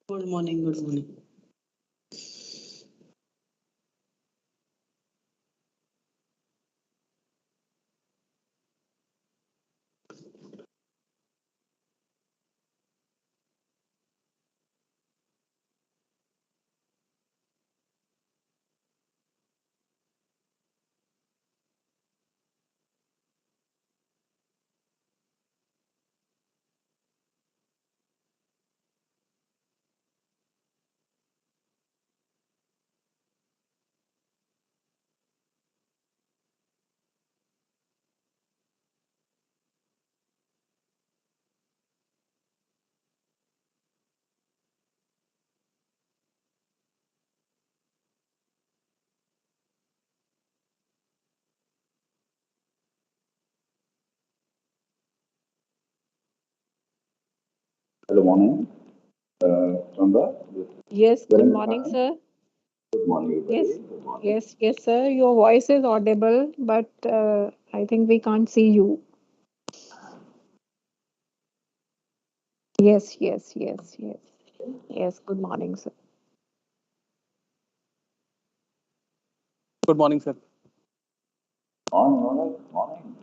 Good morning, good morning. Hello, morning. Chanda, Yes, good wherein morning, sir. good morning, Yes, everybody. Good morning. yes, sir. Your voice is audible, but I think we can't see you. Yes. Yes, good morning, sir. Good morning, sir. Morning, morning, morning.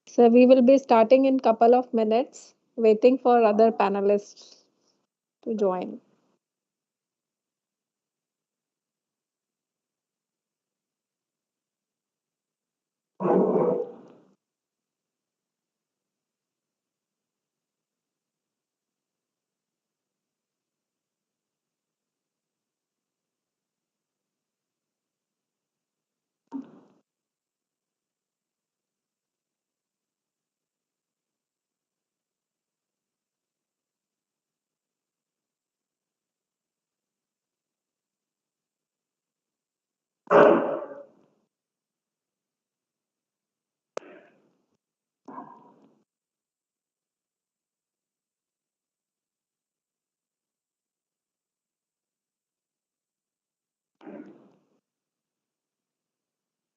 So we will be starting in couple of minutes, waiting for other panelists to join.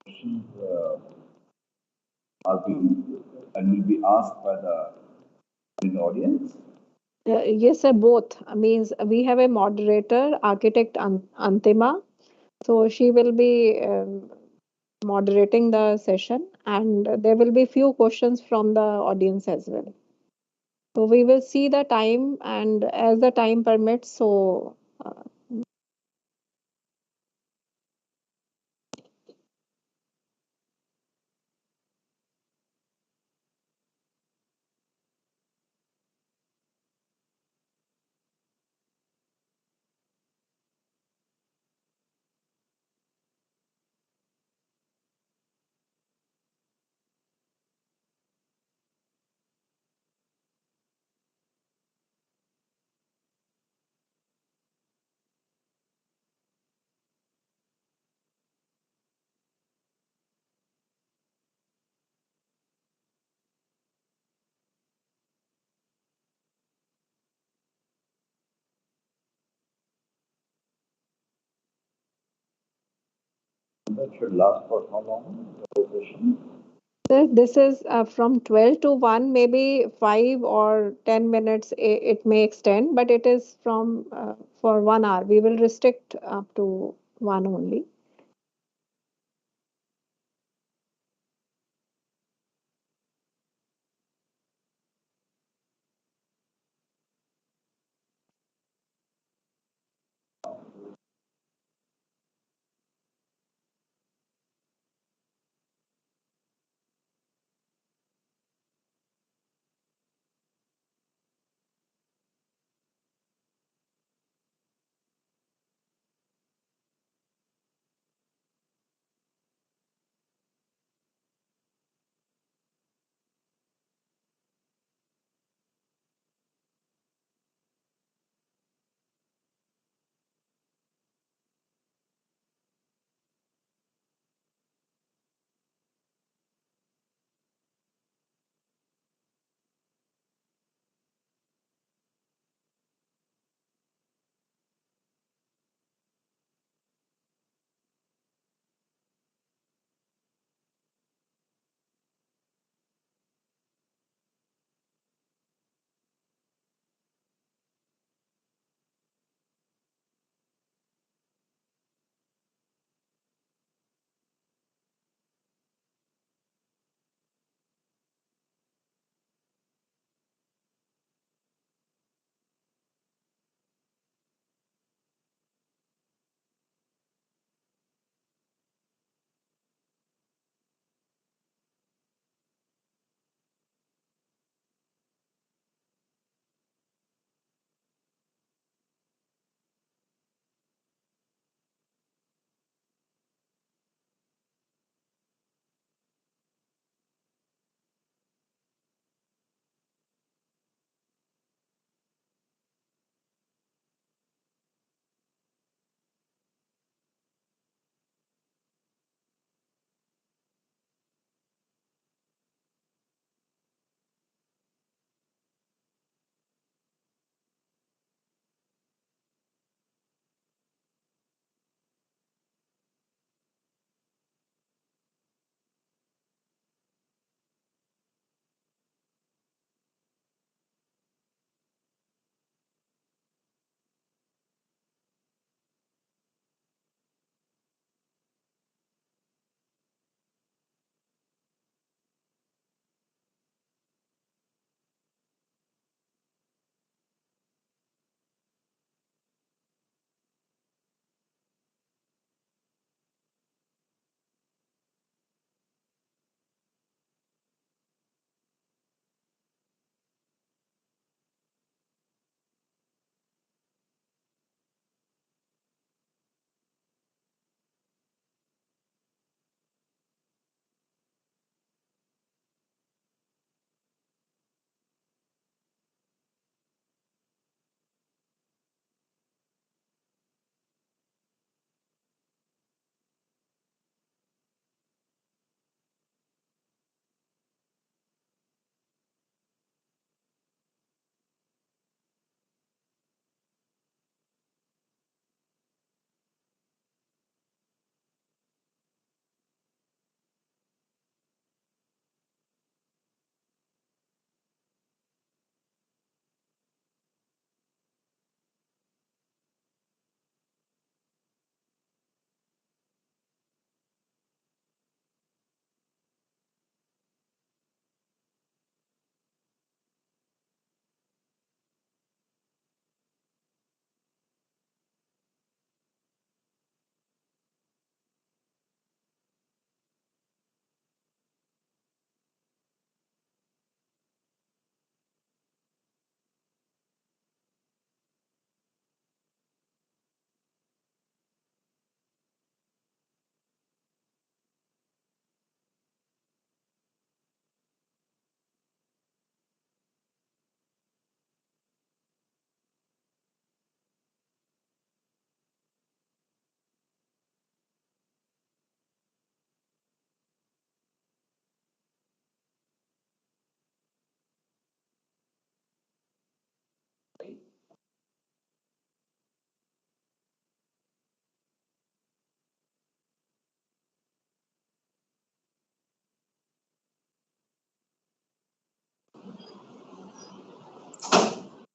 Questions are being and will be asked by the in the audience. Yes, sir, both. Means we have a moderator, architect Antima. So she will be moderating the session, and there will be few questions from the audience as well. So we will see the time, and as the time permits, so That should last for how long? The whole session? sir, this is from 12 to 1, maybe 5 or 10 minutes it may extend, but it is from for 1 hour. We will restrict up to one only.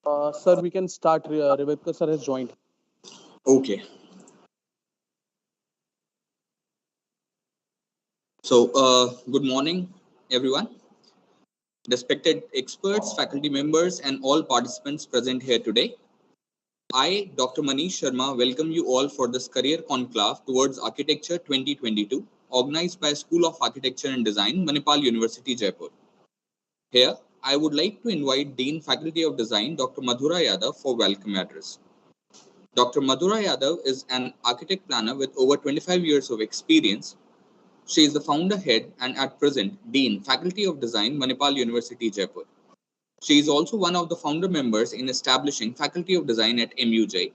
Sir, we can start. Rivetka sir has joined. Okay. So, good morning, everyone. Respected experts, faculty members, and all participants present here today. I, Dr. Manish Sharma, welcome you all for this Career Conclave towards Architecture 2022, organized by School of Architecture and Design, Manipal University Jaipur. Here, I would like to invite Dean Faculty of Design, Dr. Madhura Yadav, for welcome address. Dr. Madhura Yadav is an architect planner with over 25 years of experience. She is the founder head and at present Dean, Faculty of Design, Manipal University Jaipur. She is also one of the founder members in establishing Faculty of Design at MUJ.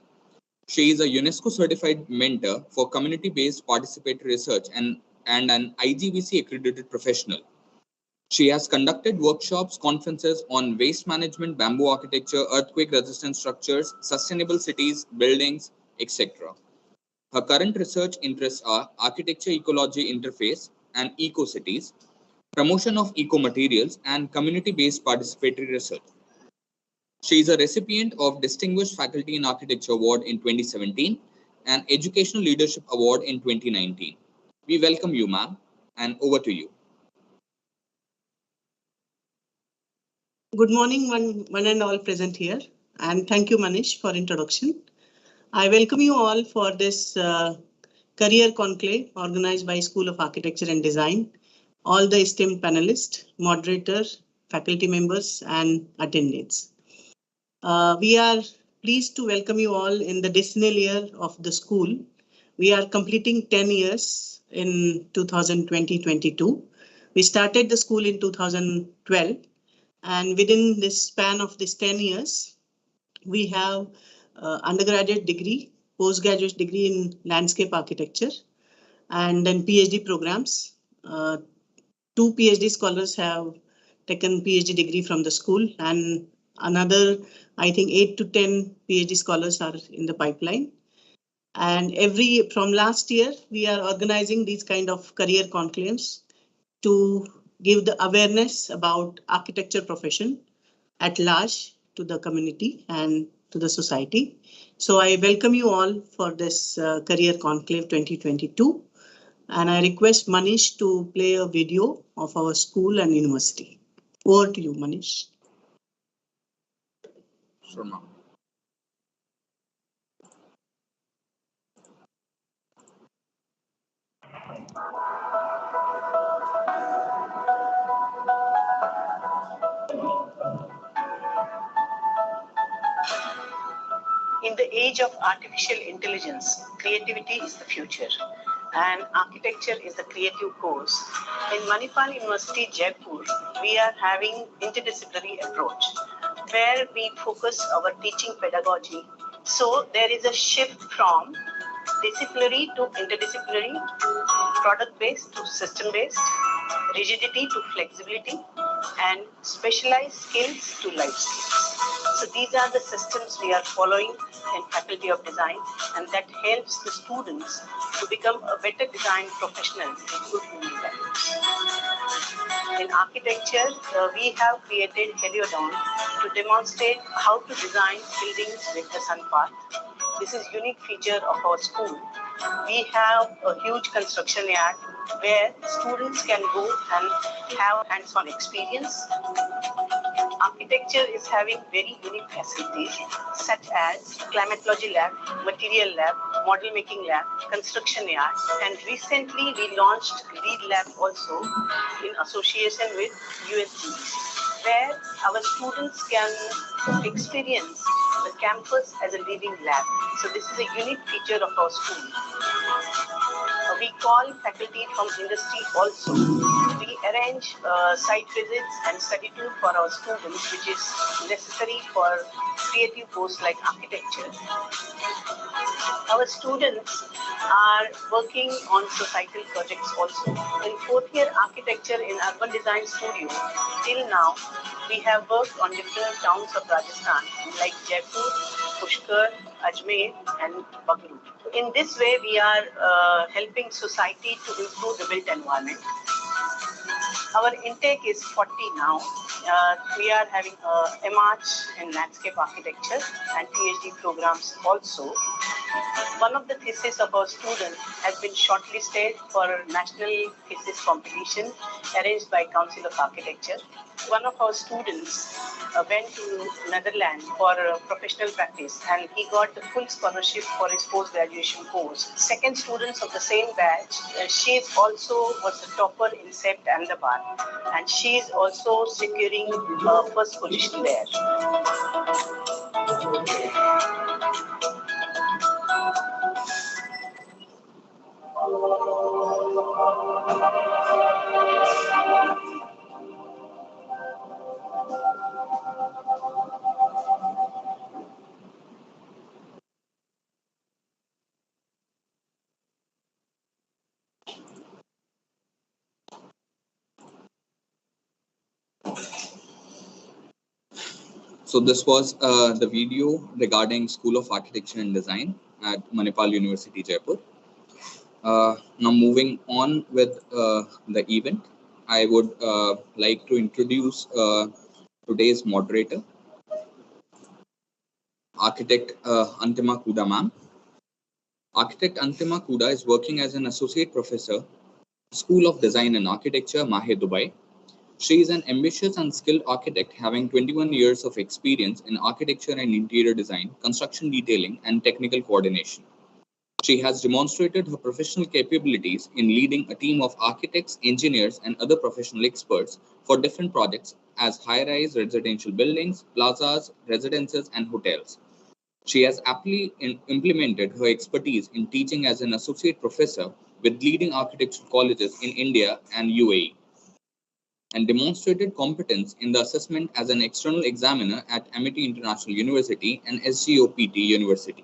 She is a UNESCO certified mentor for community-based participatory research and an IGBC accredited professional. She has conducted workshops, conferences on waste management, bamboo architecture, earthquake-resistant structures, sustainable cities, buildings, etc. Her current research interests are architecture ecology interface and eco-cities, promotion of eco-materials, and community-based participatory research. She is a recipient of Distinguished Faculty in Architecture Award in 2017 and Educational Leadership Award in 2019. We welcome you, ma'am, and over to you. Good morning, one and all present here, and thank you, Manish, for introduction. I welcome you all for this Career Conclave organized by School of Architecture and Design, all the esteemed panelists, moderators, faculty members, and attendants. We are pleased to welcome you all in the decennial year of the school. We are completing 10 years in 2020-22. We started the school in 2012. And within this span of this 10 years, we have undergraduate degree, postgraduate degree in landscape architecture, and then PhD programs. 2 PhD scholars have taken PhD degree from the school, and another, I think, 8 to 10 PhD scholars are in the pipeline. And from last year, we are organizing these kind of career conclaves to give the awareness about architecture profession at large to the community and to the society. So I welcome you all for this Career Conclave 2022. And I request Manish to play a video of our school and university. Over to you, Manish. Sharma. In the age of artificial intelligence, creativity is the future, and architecture is the creative course. In Manipal University Jaipur, we are having interdisciplinary approach, where we focus our teaching pedagogy. So there is a shift from disciplinary to interdisciplinary, product-based to system-based, rigidity to flexibility, and specialized skills to life skills. So these are the systems we are following in Faculty of Design, and that helps the students to become a better design professional with good human values. In architecture, we have created Heliodon to demonstrate how to design buildings with the sun path. This is a unique feature of our school. We have a huge construction yard where students can go and have hands-on experience. Architecture is having very unique facilities such as climatology lab, material lab, model making lab, construction yard, and recently we launched LEED lab also in association with USGBC, where our students can experience the campus as a living lab. So this is a unique feature of our school. We call faculty from industry also. We arrange site visits and study tour for our students, which is necessary for creative course like architecture. Our students are working on societal projects also. In fourth year architecture in urban design studio, till now, we have worked on different towns of Rajasthan like Jaipur, Pushkar, Ajmer, and Bagaluru. In this way, we are helping society to improve the built environment. Our intake is 40 now. We are having a MArch in landscape architecture and PhD programs also. One of the theses of our student has been shortlisted for a national thesis competition arranged by Council of Architecture. One of our students went to Netherlands for professional practice and he got the full scholarship for his post-graduation course. Second students of the same batch, she also was the topper in SEPT and the bar, and she is also securing first position there. So this was the video regarding School of Architecture and Design at Manipal University Jaipur. Now moving on with the event, I would like to introduce today's moderator, Architect Antima Kuda ma'am. Architect Antima Kuda is working as an associate professor, School of Design and Architecture, Mahe, Dubai. She is an ambitious and skilled architect having 21 years of experience in architecture and interior design, construction detailing, and technical coordination. She has demonstrated her professional capabilities in leading a team of architects, engineers, and other professional experts for different projects as high-rise residential buildings, plazas, residences, and hotels. She has aptly implemented her expertise in teaching as an associate professor with leading architectural colleges in India and UAE, and demonstrated competence in the assessment as an external examiner at Amity International University and SGOPT University.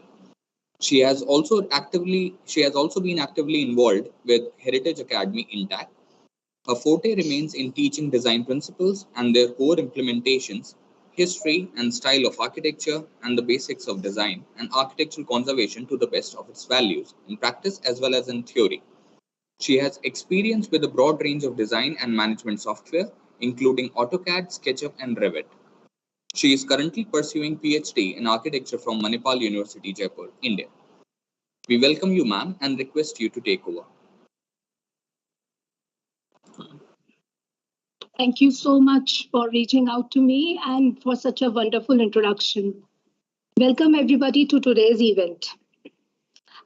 She has also been actively involved with Heritage Academy Intact. Her forte remains in teaching design principles and their core implementations, history and style of architecture, and the basics of design and architectural conservation to the best of its values in practice as well as in theory. She has experience with a broad range of design and management software, including AutoCAD, SketchUp, and Revit. She is currently pursuing PhD in architecture from Manipal University, Jaipur, India. We welcome you, ma'am, and request you to take over. Thank you so much for reaching out to me and for such a wonderful introduction. Welcome everybody to today's event.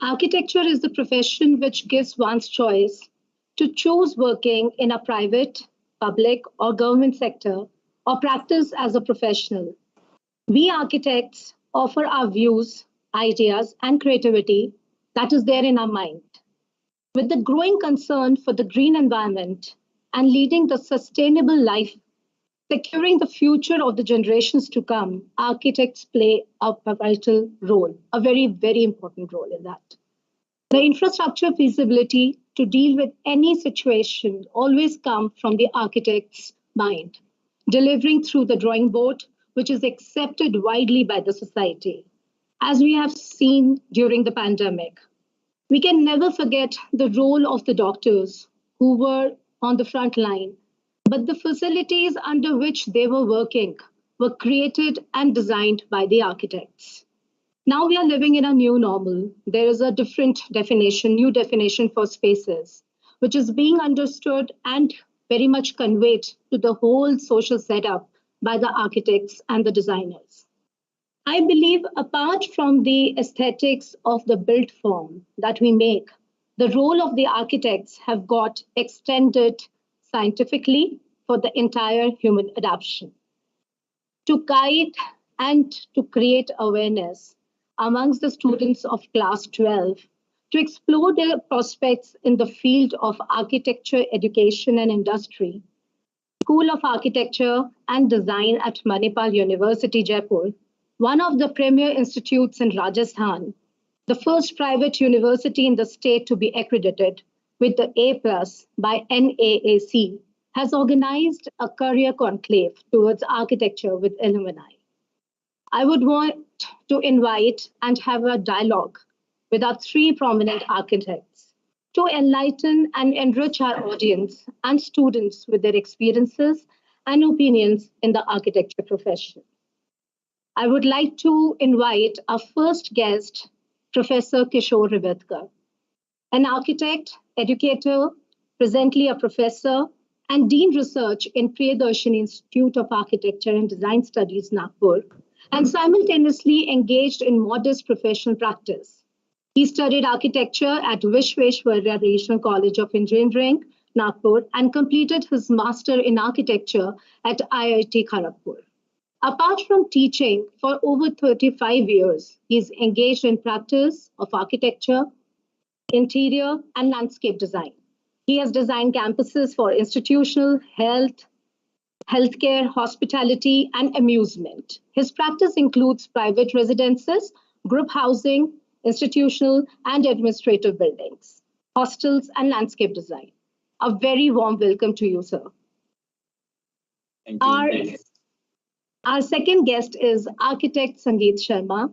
Architecture is the profession which gives one's choice to choose working in a private, public, or government sector or practice as a professional. We architects offer our views, ideas, and creativity that is there in our mind. With the growing concern for the green environment and leading the sustainable life, securing the future of the generations to come, architects play a vital role, a very, very important role in that. The infrastructure feasibility to deal with any situation always comes from the architect's mind, delivering through the drawing board, which is accepted widely by the society. As we have seen during the pandemic, we can never forget the role of the doctors who were on the front line, but the facilities under which they were working were created and designed by the architects. Now we are living in a new normal. There is a different definition, new definition for spaces, which is being understood and very much conveyed to the whole social setup by the architects and the designers. I believe apart from the aesthetics of the built form that we make, the role of the architects have got extended scientifically for the entire human adaptation. To guide and to create awareness amongst the students of class 12, to explore their prospects in the field of architecture, education, and industry, School of Architecture and Design at Manipal University Jaipur, one of the premier institutes in Rajasthan, the first private university in the state to be accredited with the A+ by NAAC, has organized a career conclave towards architecture with alumni. I would want to invite and have a dialogue with our three prominent architects. to enlighten and enrich our audience and students with their experiences and opinions in the architecture profession. I would like to invite our first guest, Professor Kishore Rivetka, an architect, educator, presently a professor, and Dean Research in Priyadarshini Institute of Architecture and Design Studies, Nagpur, and simultaneously engaged in modest professional practice. He studied architecture at Vishveshwarya Regional College of Engineering, Nagpur, and completed his master in architecture at IIT Kharagpur. Apart from teaching for over 35 years, he is engaged in practice of architecture, interior, and landscape design. He has designed campuses for institutional, healthcare, hospitality, and amusement. His practice includes private residences, group housing, institutional and administrative buildings, hostels, and landscape design. A very warm welcome to you, sir. Thank you. Our second guest is architect Sangeeth Sharma,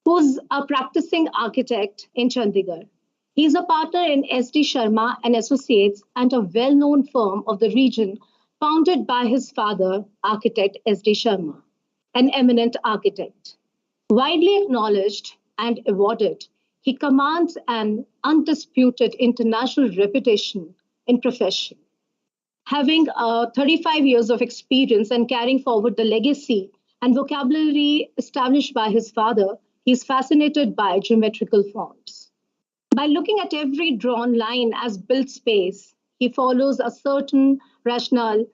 who's a practicing architect in Chandigarh. He's a partner in SD Sharma and Associates and a well-known firm of the region founded by his father, architect SD Sharma, an eminent architect. Widely acknowledged and awarded, he commands an undisputed international reputation in profession. Having 35 years of experience and carrying forward the legacy and vocabulary established by his father, he's fascinated by geometrical forms. By looking at every drawn line as built space, he follows a certain rationale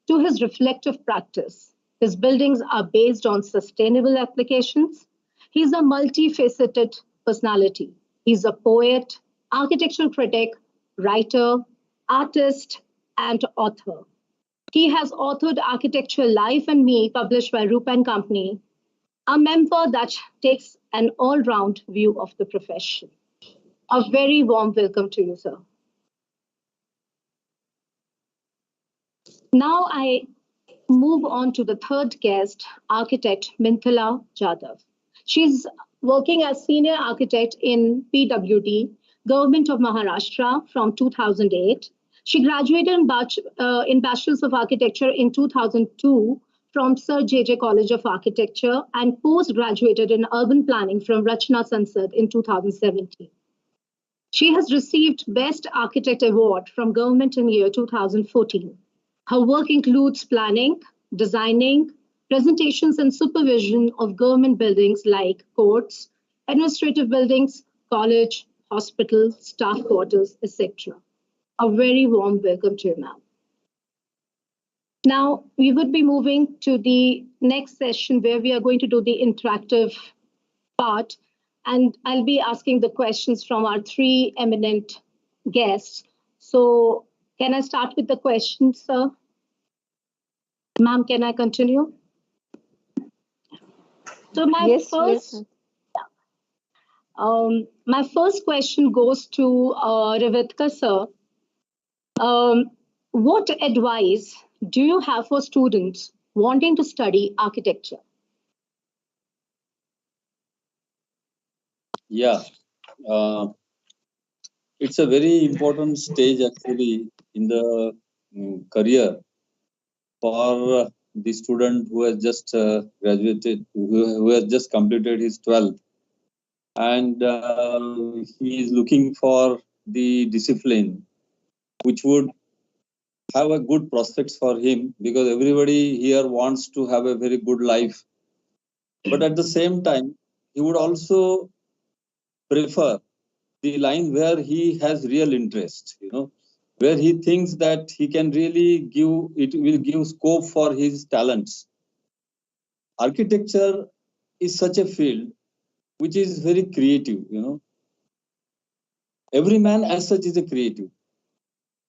to his reflective practice. His buildings are based on sustainable applications. He's a multifaceted personality. He's a poet, architectural critic, writer, artist, and author. He has authored Architecture Life and Me, published by Rupa and Company, a member that takes an all-round view of the profession. A very warm welcome to you, sir. Now I move on to the third guest, architect Minthala Jadhav. She's working as senior architect in PWD, Government of Maharashtra from 2008. She graduated in Bachelor's of Architecture in 2002 from Sir J.J. College of Architecture and post-graduated in Urban Planning from Rachna Sansad in 2017. She has received Best Architect Award from Government in year 2014. Her work includes planning, designing, presentations and supervision of government buildings like courts, administrative buildings, college, hospital, staff quarters, etc. A very warm welcome to you, ma'am. Now, we would be moving to the next session where we are going to do the interactive part, and I'll be asking the questions from our three eminent guests. So, can I start with the questions, sir? Ma'am, can I continue? So my first question goes to Rivetka, sir. What advice do you have for students wanting to study architecture? Yeah, it's a very important stage actually in the career for the student who has just graduated, who has just completed his 12th, and he is looking for the discipline which would have a good prospects for him, because everybody here wants to have a very good life. But at the same time, he would also prefer the line where he has real interest, where he thinks that he can really will give scope for his talents. Architecture is such a field which is very creative, Every man as such is a creative.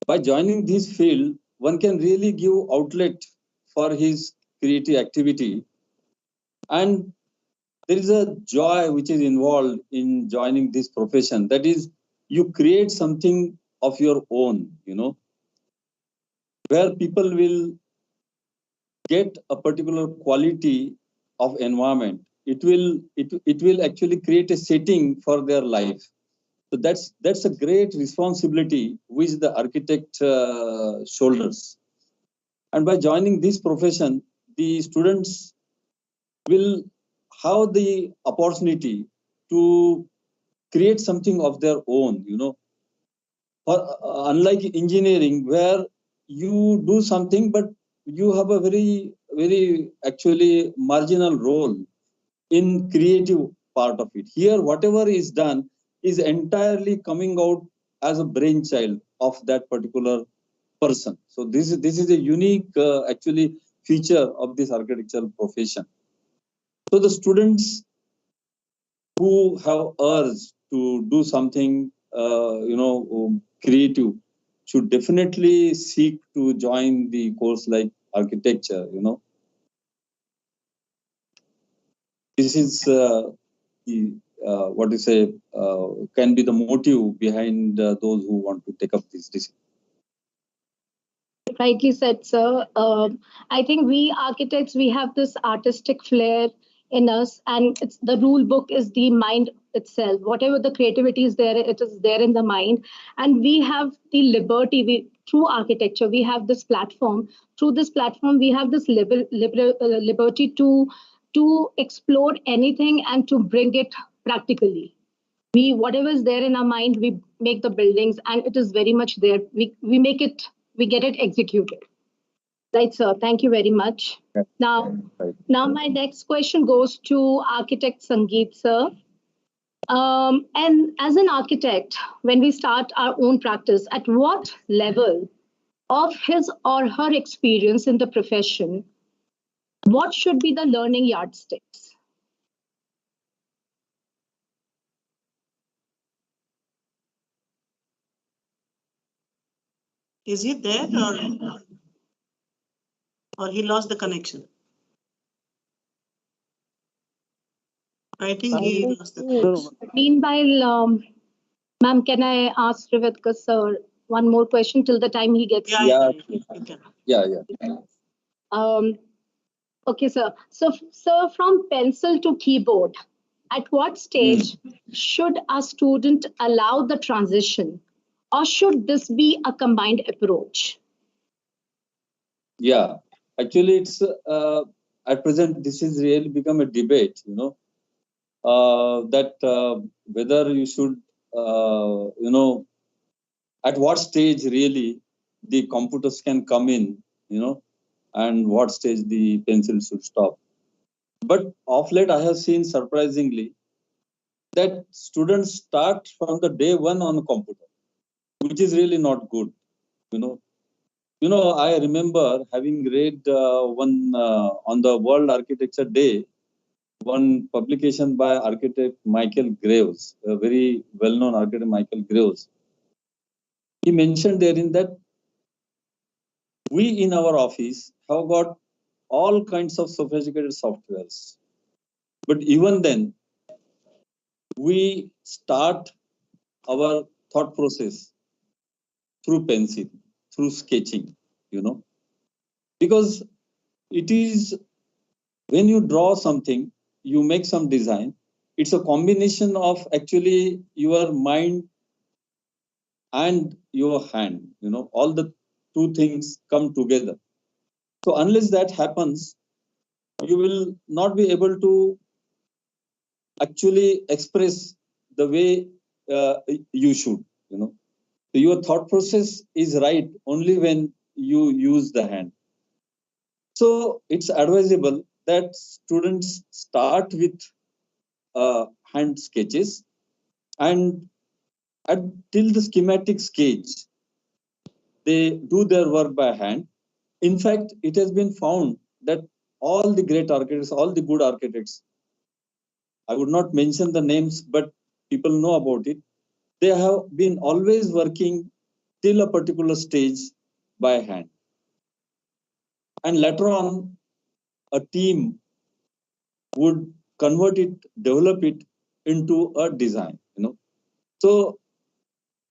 By joining this field, one can really give outlet for his creative activity. And there is a joy which is involved in joining this profession. That is, you create something of your own, where people will get a particular quality of environment. It will actually create a setting for their life. So that's a great responsibility which the architect shoulders. And by joining this profession, the students will have the opportunity to create something of their own, unlike engineering, where you do something, but you have a very, very actually marginal role in creative part of it. Here, whatever is done is entirely coming out as a brainchild of that particular person. So this is a unique actually feature of this architectural profession. So the students who have urge to do something creative should definitely seek to join the course like architecture. This is what you say can be the motive behind those who want to take up this decision. Rightly said, sir. I think we architects, we have this artistic flair in us, and it's the rule book is the mind itself. Whatever the creativity is there, it is there in the mind, and we have the liberty. Through architecture, we have this platform. Through this platform, we have this liberty to explore anything and to bring it practically. Whatever is there in our mind, we make the buildings, and it is very much there. We make it, we get it executed. Right, sir. Thank you very much. Now my next question goes to architect Sangeeth, sir. And as an architect, when we start our own practice, at what level of his or her experience in the profession, what should be the learning yardsticks? Is he there or he lost the connection? I think he lost the connection. Meanwhile, ma'am, can I ask Rivetka sir one more question till the time he gets? Yeah. Okay, sir. So, from pencil to keyboard, at what stage should a student allow the transition, or should this be a combined approach? Yeah, actually, it's at present this is really become a debate. That whether you should, at what stage really the computers can come in, and what stage the pencil should stop. But of late, I have seen surprisingly that students start from the day one on a computer, which is really not good. I remember having read one on the World Architecture Day, one publication by architect Michael Graves, a very well-known architect Michael Graves. He mentioned therein that we in our office have got all kinds of sophisticated softwares. But even then, we start our thought process through pencil, through sketching, because it is when you draw something, you make some design, it's a combination of actually your mind and your hand, all the two things come together. So unless that happens, you will not be able to actually express the way you should, So your thought process is right only when you use the hand. So it's advisable that students start with hand sketches, and until the schematic sketch, they do their work by hand. In fact, it has been found that all the great architects, all the good architects, I would not mention the names, but people know about it. They have been always working till a particular stage by hand. And later on, a team would convert it, develop it into a design, So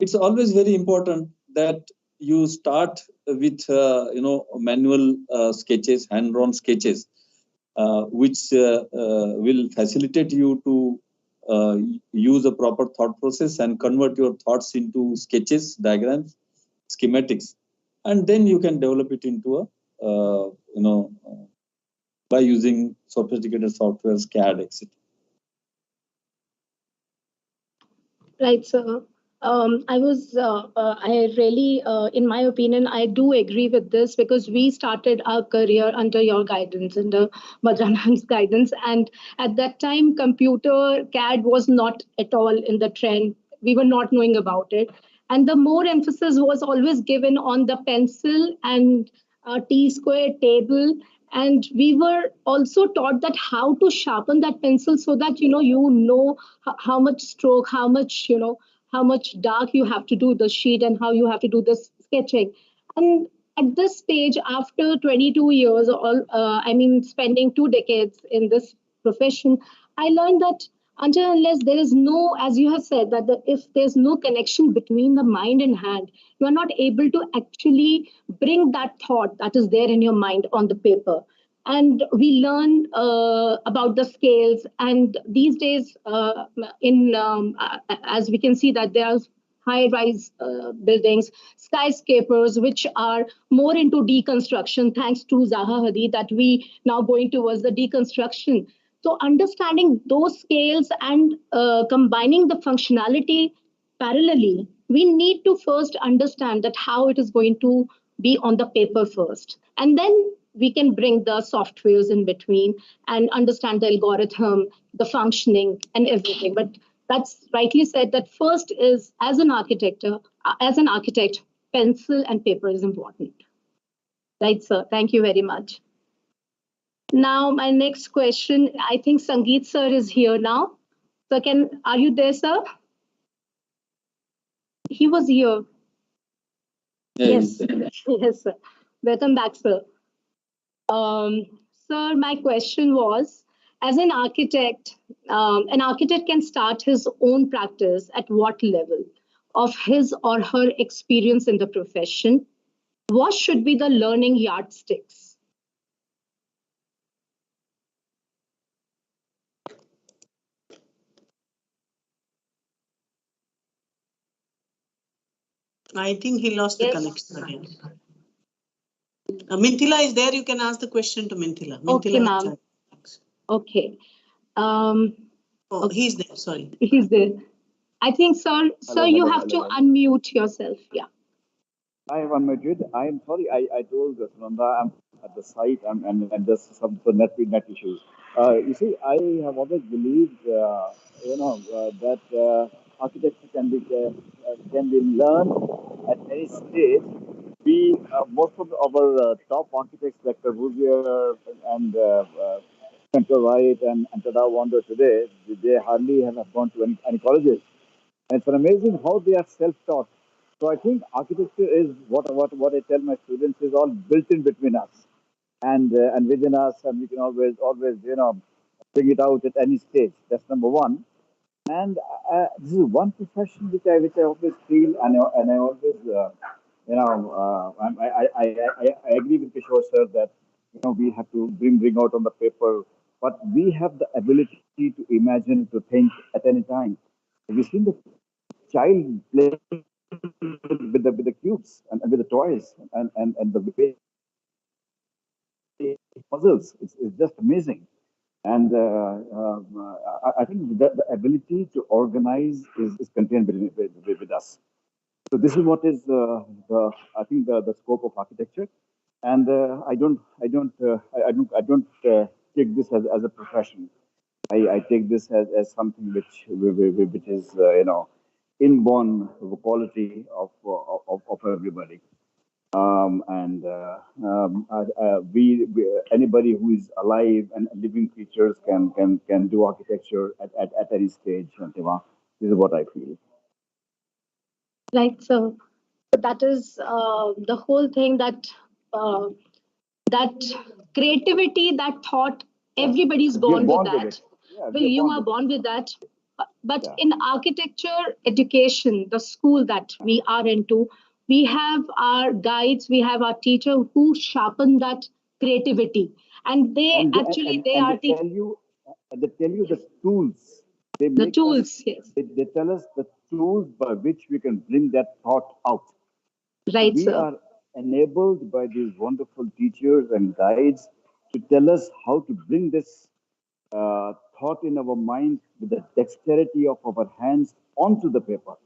it's always very important that you start with, manual sketches, hand-drawn sketches, which will facilitate you to use a proper thought process and convert your thoughts into sketches, diagrams, schematics, and then you can develop it into a by using sophisticated softwares, CAD, etc. Right, sir. I really, in my opinion, I do agree with this because we started our career under your guidance, under Madranan's guidance. And at that time, computer CAD was not at all in the trend. We were not knowing about it. And the more emphasis was always given on the pencil and T-square table. And we were also taught that how to sharpen that pencil so that, how much stroke, how much dark you have to do the sheet and how you have to do the sketching. And at this stage, after 22 years, spending 2 decades in this profession, I learned that until unless there is no, as you have said, that if there's no connection between the mind and hand, you are not able to actually bring that thought that is there in your mind on the paper. And we learn about the scales. And these days, as we can see that there are high-rise buildings, skyscrapers, which are more into deconstruction, thanks to Zaha Hadid, that we now going towards the deconstruction. So understanding those scales and combining the functionality parallelly, we need to first understand that how it is going to be on the paper first. And then we can bring the softwares in between and understand the algorithm, the functioning and everything. But that's rightly said that first is as an architect, pencil and paper is important. Right, sir. Thank you very much. Now, my next question, I think Sangeeth sir is here now. So are you there, sir? He was here. Yes, yes, sir. Welcome back, sir. Sir, my question was, as an architect can start his own practice at what level of his or her experience in the profession? What should be the learning yardsticks? I think he lost the Yes. connection again. Mintila is there. You can ask the question to Mintila. Okay, ma'am. Okay. He's there. Sorry. He's there. I think, sir, you have to unmute yourself. Yeah. I have unmuted. I am sorry. I told Sunanda I'm at the site and there's some net issues. You see, I have always believed, that architecture can be learned at any stage. Most of our top architects like Corbusier and Central Wright and Tada Wanda today, they hardly have gone to any colleges. And it's amazing how they are self-taught. So I think architecture is what I tell my students is all built in between us and within us, and we can always bring it out at any stage. That's number one. And this is one profession which I always feel, and I always I agree with Kishore sir that we have to bring out on the paper, but we have the ability to imagine, to think at any time. Have you seen the child play with the cubes and with the toys and the way puzzles? It's just amazing. And I think that the ability to organize is contained with us. So this is what is I think the scope of architecture, and I don't take this as a profession. I take this as something which is inborn quality of everybody. Anybody who is alive and living creatures can do architecture at any stage. This is what I feel. Right, so that is the whole thing, that creativity, that thought, everybody's born with that. You are born with that. But in architecture education, the school that we are into, we have our guides, we have our teacher who sharpen that creativity, and they tell you the tools They The make tools, us, yes. they tell us the tools by which we can bring that thought out. Right, We sir. are enabled by these wonderful teachers and guides to tell us how to bring this thought in our mind with the dexterity of our hands onto the paper.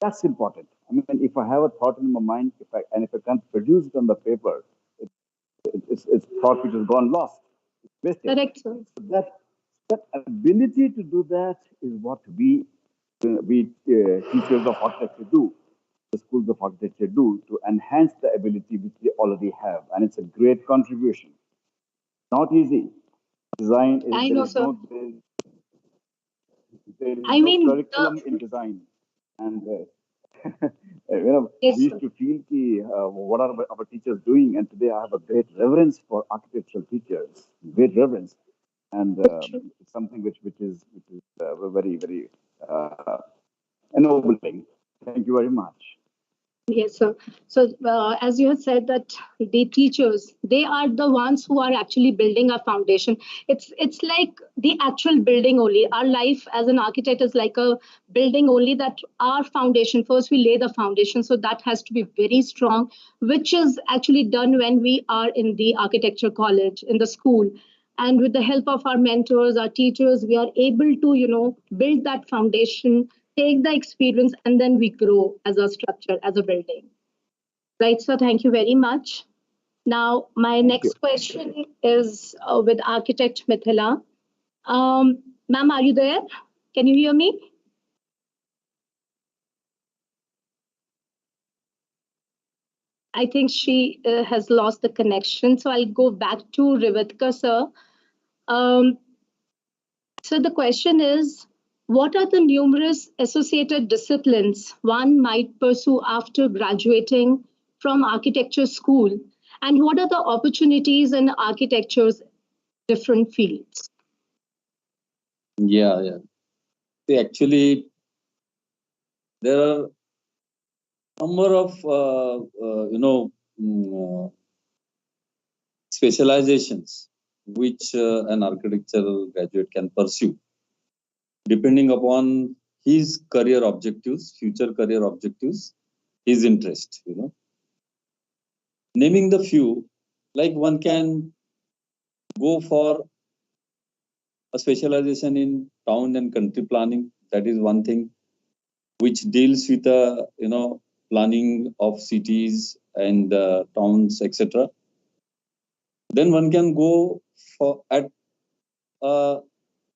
That's important. I mean, if I have a thought in my mind, if I can't produce it on the paper, it's thought which has gone lost, it's wasted. Correct, sir. That that ability to do that is what we teachers of architecture do, the schools of architecture do to enhance the ability which they already have, and it's a great contribution. Not easy. Design is I there know, is sir. no there is I no mean, curriculum in design, and we yes, used sir. to feel what are our teachers doing, and today I have a great reverence for architectural teachers, great reverence, and it's something which is very ennobling. Thank you very much. Yes, sir. So, as you have said that the teachers, they are the ones who are actually building a foundation. It's like the actual building only. Our life as an architect is like a building only, that our foundation, first we lay the foundation. So that has to be very strong, which is actually done when we are in the architecture college, in the school. And with the help of our mentors, our teachers, we are able to, build that foundation, take the experience, and then we grow as a structure, as a building. Right, so thank you very much. Now, my Thank you. next question is with architect Mithila. Ma'am, are you there? Can you hear me? I think she has lost the connection. So I'll go back to Rivetka, sir. Um, So the question is, what are the numerous associated disciplines one might pursue after graduating from architecture school? And what are the opportunities in architecture's different fields? Yeah, yeah. See, actually, there are number of specializations which an architectural graduate can pursue depending upon his career objectives, future career objectives, his interest. Naming the few, like one can go for a specialization in town and country planning. That is one thing which deals with planning of cities and towns, etc. Then one can go for at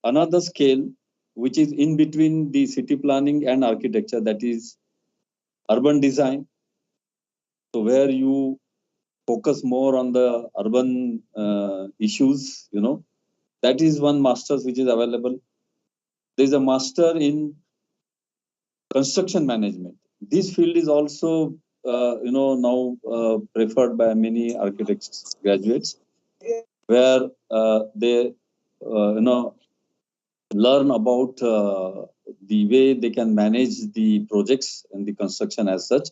another scale which is in between the city planning and architecture, that is urban design. So where you focus more on the urban issues, that is one master's which is available. There is a master in construction management. This field is also now preferred by many architects graduates, where they learn about the way they can manage the projects and the construction as such,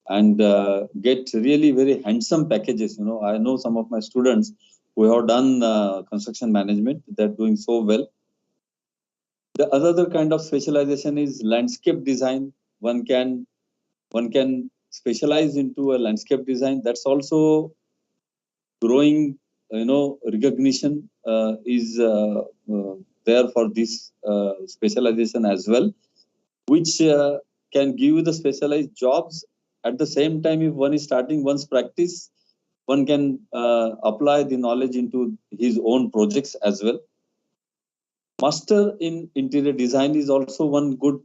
and get really very handsome packages. I know some of my students who have done construction management, they're doing so well. The other kind of specialization is landscape design. One can specialize into a landscape design. That's also growing. Recognition is there for this specialization as well, which can give you the specialized jobs. At the same time, if one is starting one's practice, one can apply the knowledge into his own projects as well. Master in interior design is also one good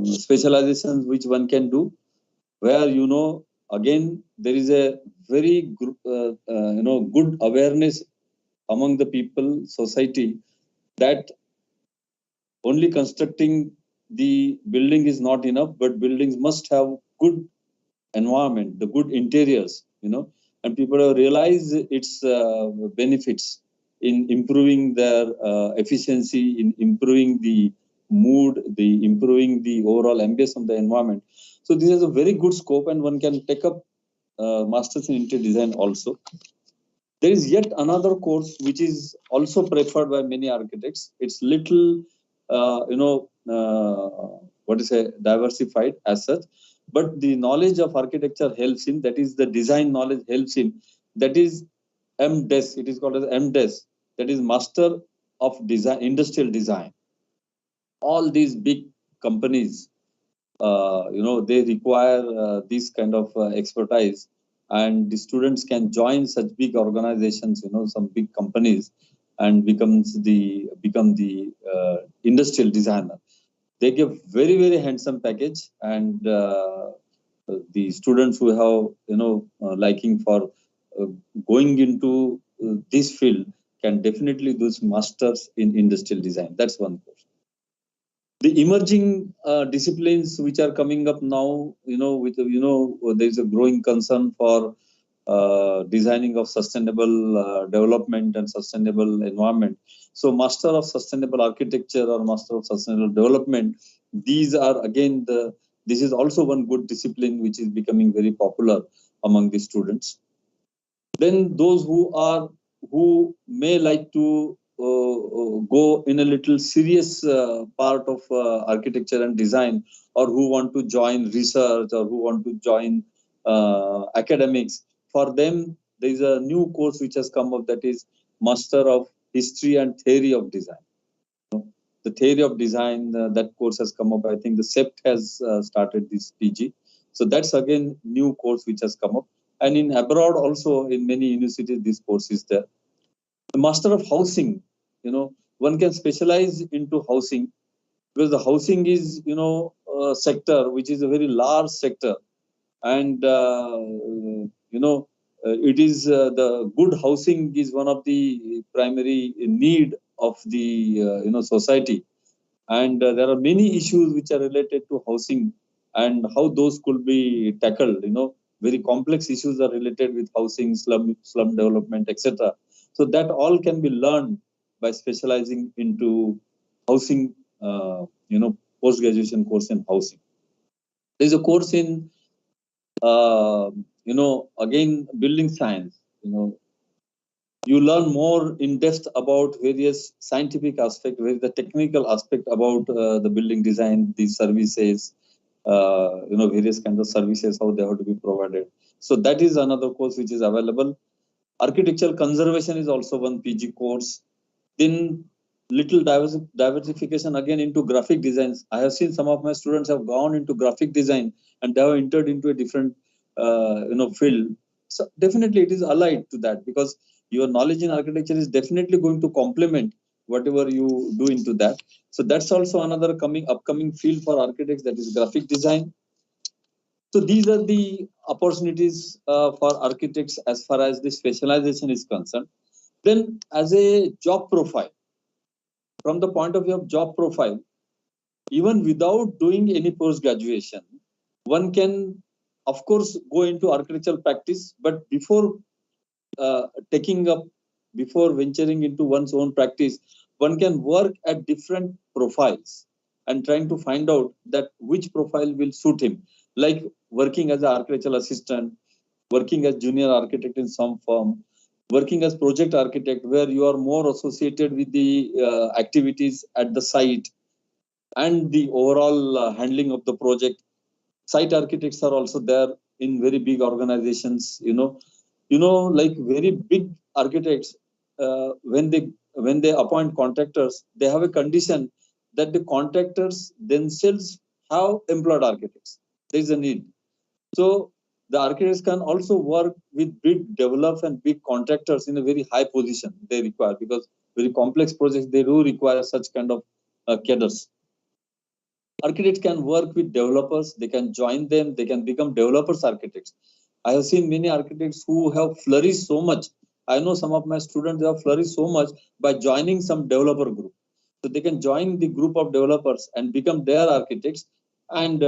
specialization which one can do, where again there is a very good awareness among the people, society, that only constructing the building is not enough, but buildings must have good environment, the good interiors, and people have realized its benefits in improving their efficiency, in improving the mood, the improving the overall ambience of the environment. So this is a very good scope, and one can take up masters in interior design also. There is yet another course which is also preferred by many architects. It's little, what is it, diversified as such, but the knowledge of architecture helps him. That is, the design knowledge helps him. That is Mdes. It is called as Mdes. That is Master of Design, Industrial Design. All these big companies, they require this kind of expertise, and the students can join such big organizations, some big companies, and become the industrial designer. They give very, very handsome package, and the students who have liking for going into this field can definitely do masters in industrial design. That's one course. The emerging disciplines which are coming up now, there is a growing concern for designing of sustainable development and sustainable environment. So Master of Sustainable Architecture or Master of Sustainable Development, these are again this is also one good discipline which is becoming very popular among the students. Then those who may like to go in a little serious part of architecture and design, or who want to join research, or who want to join academics, for them there is a new course which has come up, that is Master of History and Theory of Design. The Theory of Design, that course has come up. I think the SEPT has started this PG. So that's again new course which has come up. And in abroad also, in many universities, this course is there. The Master of Housing, one can specialize into housing, because the housing is, a sector which is a very large sector, and it is the good housing is one of the primary need of the society, and there are many issues which are related to housing and how those could be tackled. Very complex issues are related with housing, slum development, etc. So that all can be learned by specializing into housing, post-graduation course in housing. There is a course in, again, building science. You learn more in depth about various scientific aspects, the technical aspect about the building design, the services, various kinds of services, how they have to be provided. So that is another course which is available. Architectural conservation is also one PG course. Then little diversification again into graphic designs. I have seen some of my students have gone into graphic design and they have entered into a different field. So definitely it is allied to that, because your knowledge in architecture is definitely going to complement whatever you do into that. So that's also another upcoming field for architects, that is graphic design. So these are the opportunities for architects as far as the specialization is concerned. Then as a job profile, from the point of view of job profile, even without doing any post-graduation, one can, of course, go into architectural practice, but before venturing into one's own practice, one can work at different profiles and trying to find out that which profile will suit him, like working as an architectural assistant, working as junior architect in some firm, working as project architect, where you are more associated with the activities at the site and the overall handling of the project. Site architects are also there in very big organizations, like very big architects, when they appoint contractors, they have a condition that the contractors themselves have employed architects. There is a need. So the architects can also work with big developers and big contractors in a very high position they require, because very complex projects, they do require such kind of cadres. Architects can work with developers, they can join them, they can become developers architects. I have seen many architects who have flourished so much. I know some of my students, they have flourished so much by joining some developer group. So they can join the group of developers and become their architects, and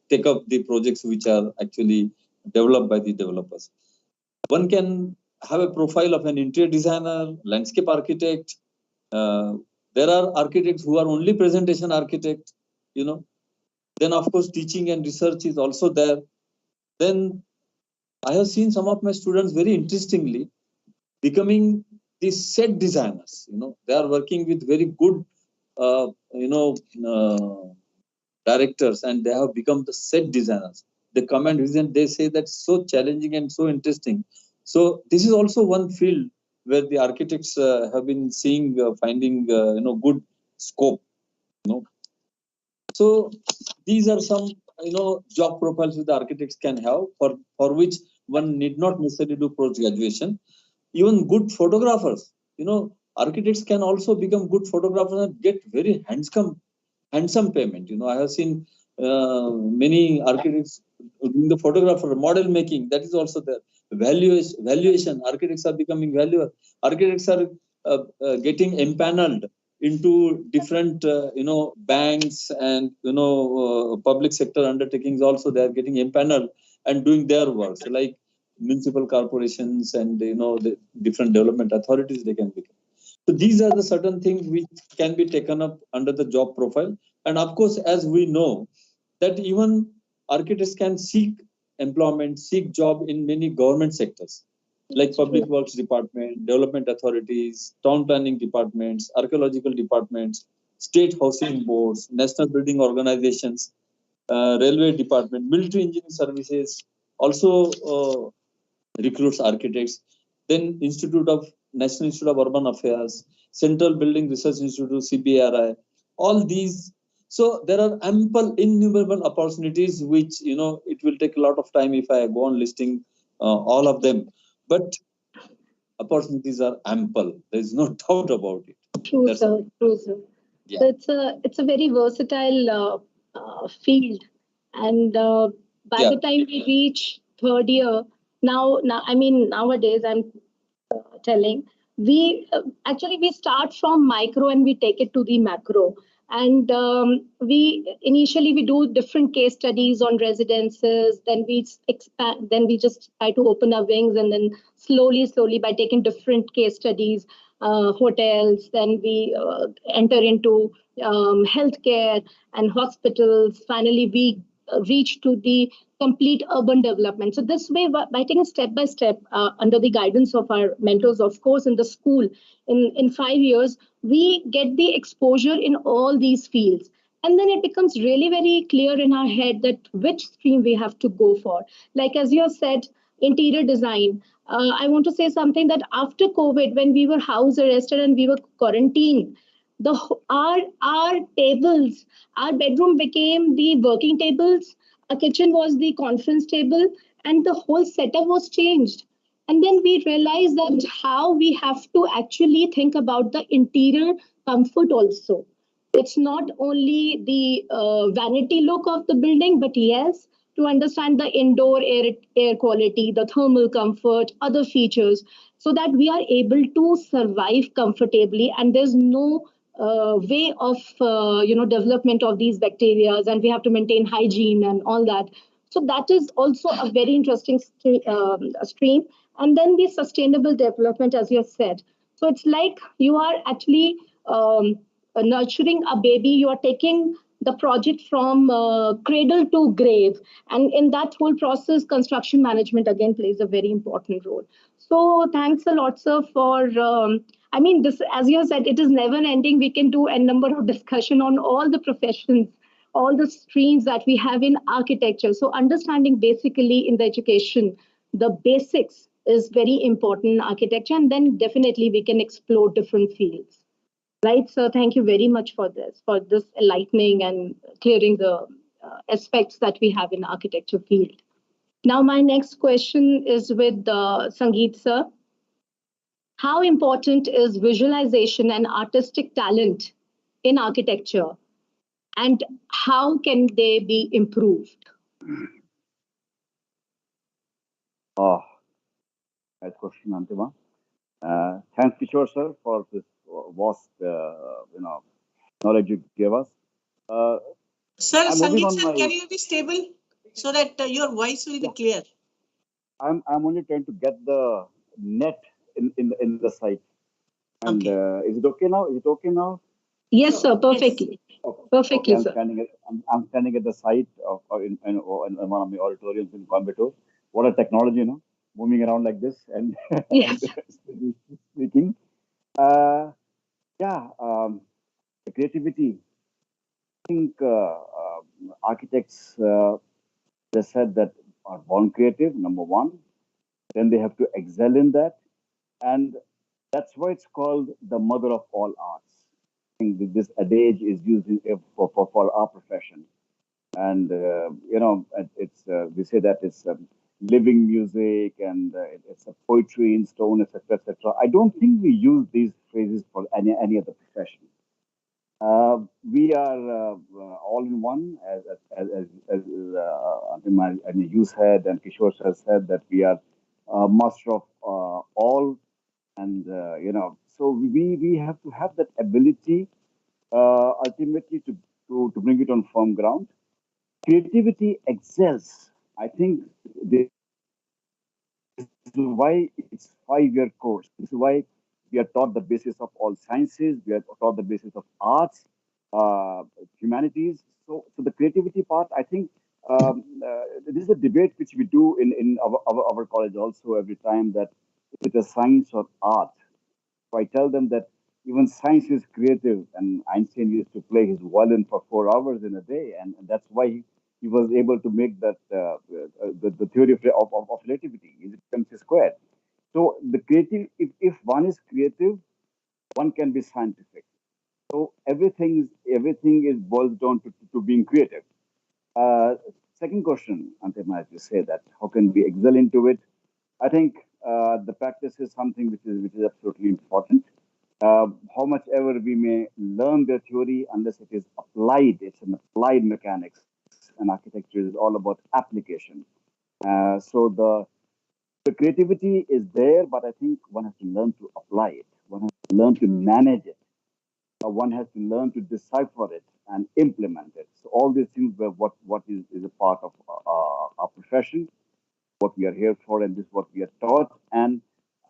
take up the projects which are actually developed by the developers. One can have a profile of an interior designer, landscape architect. There are architects who are only presentation architect, Then of course teaching and research is also there. Then I have seen some of my students very interestingly becoming the set designers. They are working with very good, uh, you know, uh, directors, and they have become the set designers. They come and reason. They say that's so challenging and so interesting. So this is also one field where the architects have been seeing, finding, good scope. So these are some, job profiles that the architects can have for which one need not necessarily do post graduation. Even good photographers, architects can also become good photographers and get very handsome payment. I have seen many architects doing the photographer model making. That is also there. Valuation. Architects are becoming valuer. Architects are getting empaneled into different, banks and public sector undertakings. Also, they are getting empaneled and doing their work. So, like municipal corporations and the different development authorities, they can become. So these are the certain things which can be taken up under the job profile. And of course, as we know, that even architects can seek employment, seek job in many government sectors, like public works department, development authorities, town planning departments, archaeological departments, state housing boards, national building organizations, railway department, military engineering services, also recruits architects. Then National Institute of Urban Affairs, Central Building Research Institute, CBRI, all these. So there are ample, innumerable opportunities which, it will take a lot of time if I go on listing all of them. But opportunities are ample. There is no doubt about it. True, sir. True, sir. Yeah. So it's a very versatile field, and by the time we reach third year, now I mean nowadays I'm telling we actually we start from micro and we take it to the macro, and we initially we do different case studies on residences, then we expand, then we just try to open our wings, and then slowly by taking different case studies, hotels, then we enter into healthcare and hospitals. Finally we reach to the complete urban development. So this way, by taking step by step under the guidance of our mentors, of course, in the school, in 5 years, we get the exposure in all these fields. And then it becomes really very clear in our head that which stream we have to go for. Like as you have said, interior design. I want to say something that after COVID, when we were house arrested and we were quarantined, our tables, our bedroom became the working tables, our kitchen was the conference table, and the whole setup was changed. And then we realized that how we have to actually think about the interior comfort also. It's not only the vanity look of the building, but yes, to understand the indoor air quality, the thermal comfort, other features, so that we are able to survive comfortably, and there's no way of development of these bacteria, and we have to maintain hygiene and all that. So that is also a very interesting stream. And then the sustainable development, as you have said. So it's like you are actually nurturing a baby. You are taking the project from cradle to grave, and in that whole process, construction management again plays a very important role. So thanks a lot, sir, for I mean, this, as you have said, it is never ending. We can do a number of discussion on all the professions, all the streams that we have in architecture. So understanding basically in the education, the basics is very important in architecture, and then definitely we can explore different fields. Right, so thank you very much for this enlightening and clearing the aspects that we have in architecture field. Now, my next question is with Sangeeth, sir. How important is visualization and artistic talent in architecture, and how can they be improved? Oh, nice question, Antima. Thanks, Kishore sir, for this vast, knowledge you gave us. Sir, I'm moving Sangeeth, on sir, my. can you be stable so that your voice will be clear? I'm only trying to get the net in the site. And Okay. is it okay now? Is it okay now? Yes, sir, perfectly. Okay. Perfectly, Okay, sir. I'm standing at the site in one of the auditoriums in Coimbatore. what a technology, moving around like this and, and Yes. speaking. Uh, yeah, the creativity. I think architects, they said that are born creative, number one. Then they have to excel in that. And that's why it's called the mother of all arts. I think that this adage is used for our profession. And, it's we say that it's living music and it's a poetry in stone, etc., etc. I don't think we use these phrases for any other profession. We are all in one, I think you said and Kishore has said that we are master of all, and so we have to have that ability ultimately to bring it on firm ground. Creativity excels. I think this is why it's 5-year course. This is why we are taught the basis of all sciences. We are taught the basis of arts, humanities. So the creativity part, I think, this is a debate which we do in our college also every time, that it is science or art. So I tell them that even science is creative, and Einstein used to play his violin for 4 hours in a day, and that's why he was able to make that the theory of relativity is MC squared. So the creative, if one is creative, one can be scientific. So everything is boils down to being creative. Uh, Second question, Antima, as you say that how can we excel into it? I think the practice is something which is absolutely important. How much ever we may learn the theory, unless it is applied, it's an applied mechanics, and architecture is all about application. So the creativity is there, but I think one has to learn to apply it. One has to learn to manage it. One has to learn to decipher it and implement it. So all these things were what is a part of our profession, what we are here for, and this is what we are taught. And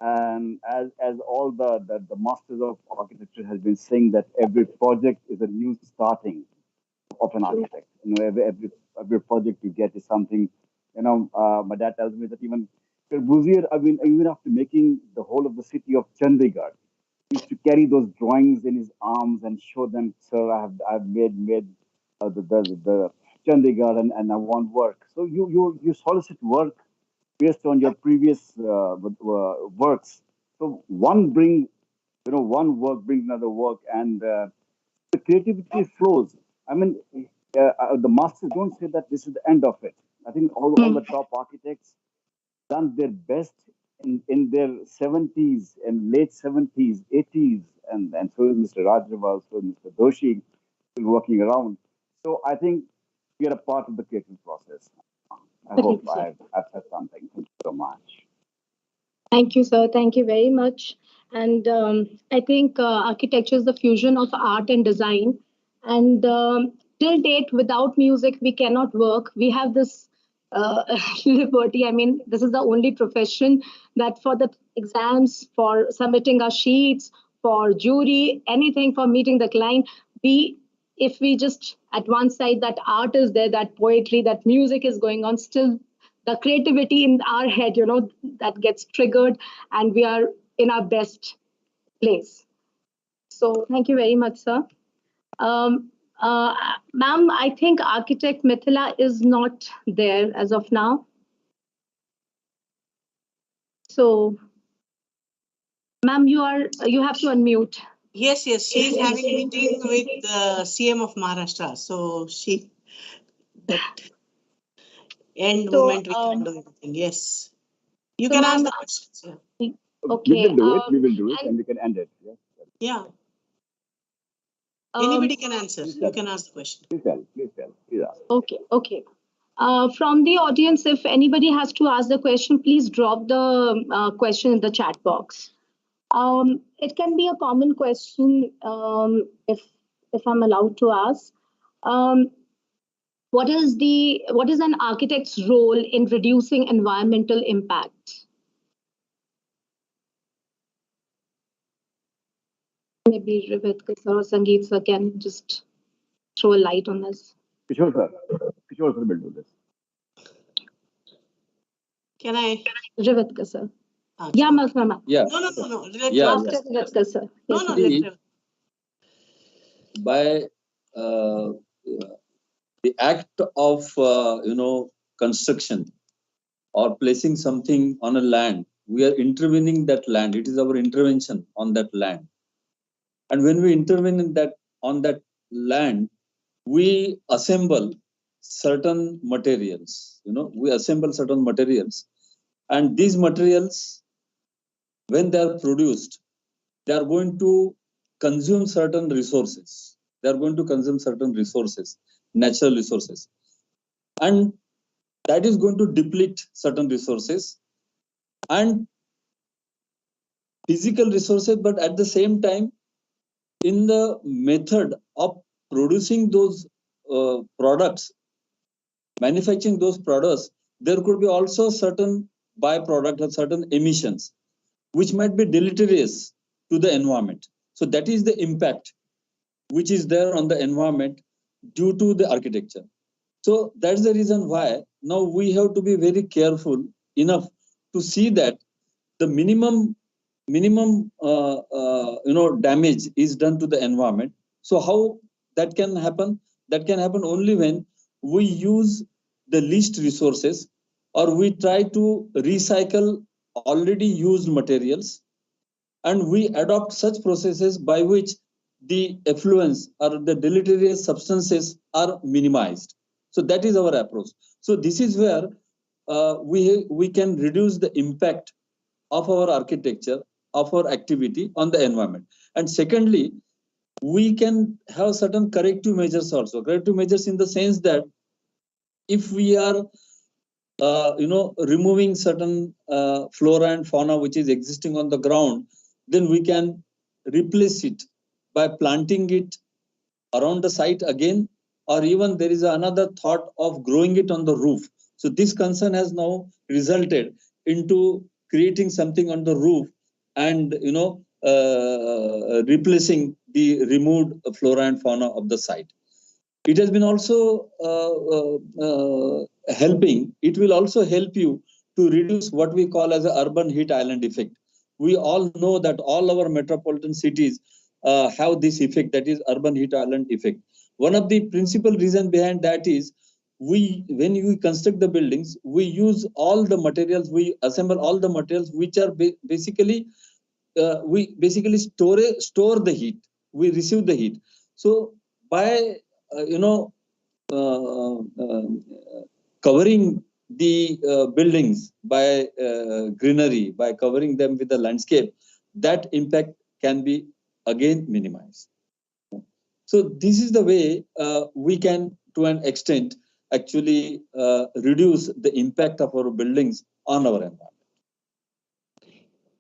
as all the masters of architecture has been saying, that every project is a new starting of an architect. Every project you get is something. My dad tells me that even Corbusier, I mean, even after making the whole of the city of Chandigarh, he used to carry those drawings in his arms and show them, sir, I've made the Chandigarh, and I want work. So you solicit work based on your previous works. So one work brings another work, and the creativity flows. I mean, the masters don't say that this is the end of it. I think all the top architects done their best in their 70s and late 70s, 80s, and so is Mr. Rajraval, so is Mr. Doshi, still working around. So I think we are a part of the creative process. I hope I've said something. Thank you so much. Thank you, sir. Thank you very much. And I think architecture is the fusion of art and design. And till date, without music, we cannot work. We have this liberty. I mean, this is the only profession that for the exams, for submitting our sheets, for jury, anything, for meeting the client, if we just at one side that art is there, that poetry, that music is going on, still the creativity in our head, that gets triggered, and we are in our best place. So thank you very much, sir. Ma'am, I think architect Mithila is not there as of now. So, ma'am, you have to unmute. Yes, she's having a meeting with the CM of Maharashtra. So that end moment we can do anything. Yes. You can ask the questions. Yeah. Okay. We will do it, and we can end it. Yes. Yeah. Anybody can answer. You can ask the question. Please tell. Please ask. Okay. From the audience, if anybody has to ask the question, please drop the question in the chat box. It can be a common question, if I'm allowed to ask. What is an architect's role in reducing environmental impact? Maybe Rivetka sir or Sangeeth sir can just throw a light on this. Kishore sir will do this. Can I? Rivetka, sir. Ah, Yeah, ma'am. Yeah. No. Let Yeah, Rivetka. After Rivetka, sir. No, Yes, no, ma'am. let See, Rivetka. by the act of construction or placing something on a land, we are intervening that land. It is our intervention on that land. And when we intervene in that on that land, we assemble certain materials. We assemble certain materials, and these materials, when they are produced, they are going to consume certain resources. They are going to consume certain resources, natural resources, and that is going to deplete certain resources and physical resources. But at the same time, in the method of producing those products, manufacturing those products, there could be also certain byproduct or certain emissions which might be deleterious to the environment. So that is the impact which is there on the environment due to the architecture. So that's the reason why now we have to be very careful enough to see that the minimum damage is done to the environment. So how that can happen? That can happen only when we use the least resources, or we try to recycle already used materials, and we adopt such processes by which the effluents or the deleterious substances are minimized. So that is our approach. So this is where we can reduce the impact of our architecture, of our activity on the environment. And secondly, we can have certain corrective measures also. Corrective measures in the sense that if we are removing certain flora and fauna which is existing on the ground, then we can replace it by planting it around the site again, or even there is another thought of growing it on the roof. So this concern has now resulted into creating something on the roof and replacing the removed flora and fauna of the site. It has been also helping. It will also help you to reduce what we call as a urban heat island effect. We all know that all our metropolitan cities have this effect, that is urban heat island effect. One of the principal reasons behind that is when we construct the buildings, we use all the materials, we assemble all the materials which are basically we basically store the heat. We receive the heat. So by covering the buildings by greenery, by covering them with the landscape, that impact can be again minimized. So this is the way we can, to an extent, actually reduce the impact of our buildings on our environment.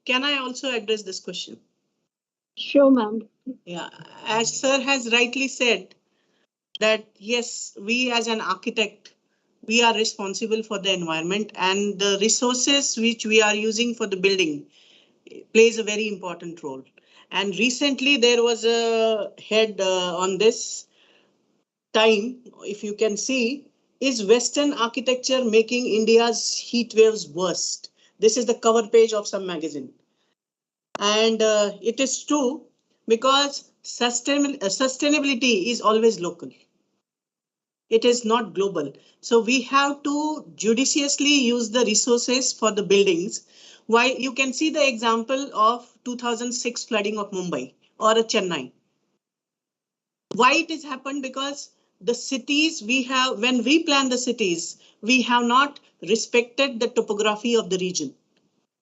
Can I also address this question? Sure, ma'am. Yeah, as sir has rightly said, that yes, we as an architect, we are responsible for the environment, and the resources which we are using for the building plays a very important role. And recently there was a head on this time, if you can see, is Western architecture making India's heat waves worst? This is the cover page of some magazine. And it is true, because sustainability is always local. It is not global. So we have to judiciously use the resources for the buildings. While you can see the example of 2006 flooding of Mumbai or Chennai. Why it has happened? Because the cities we have, when we plan the cities, we have not respected the topography of the region.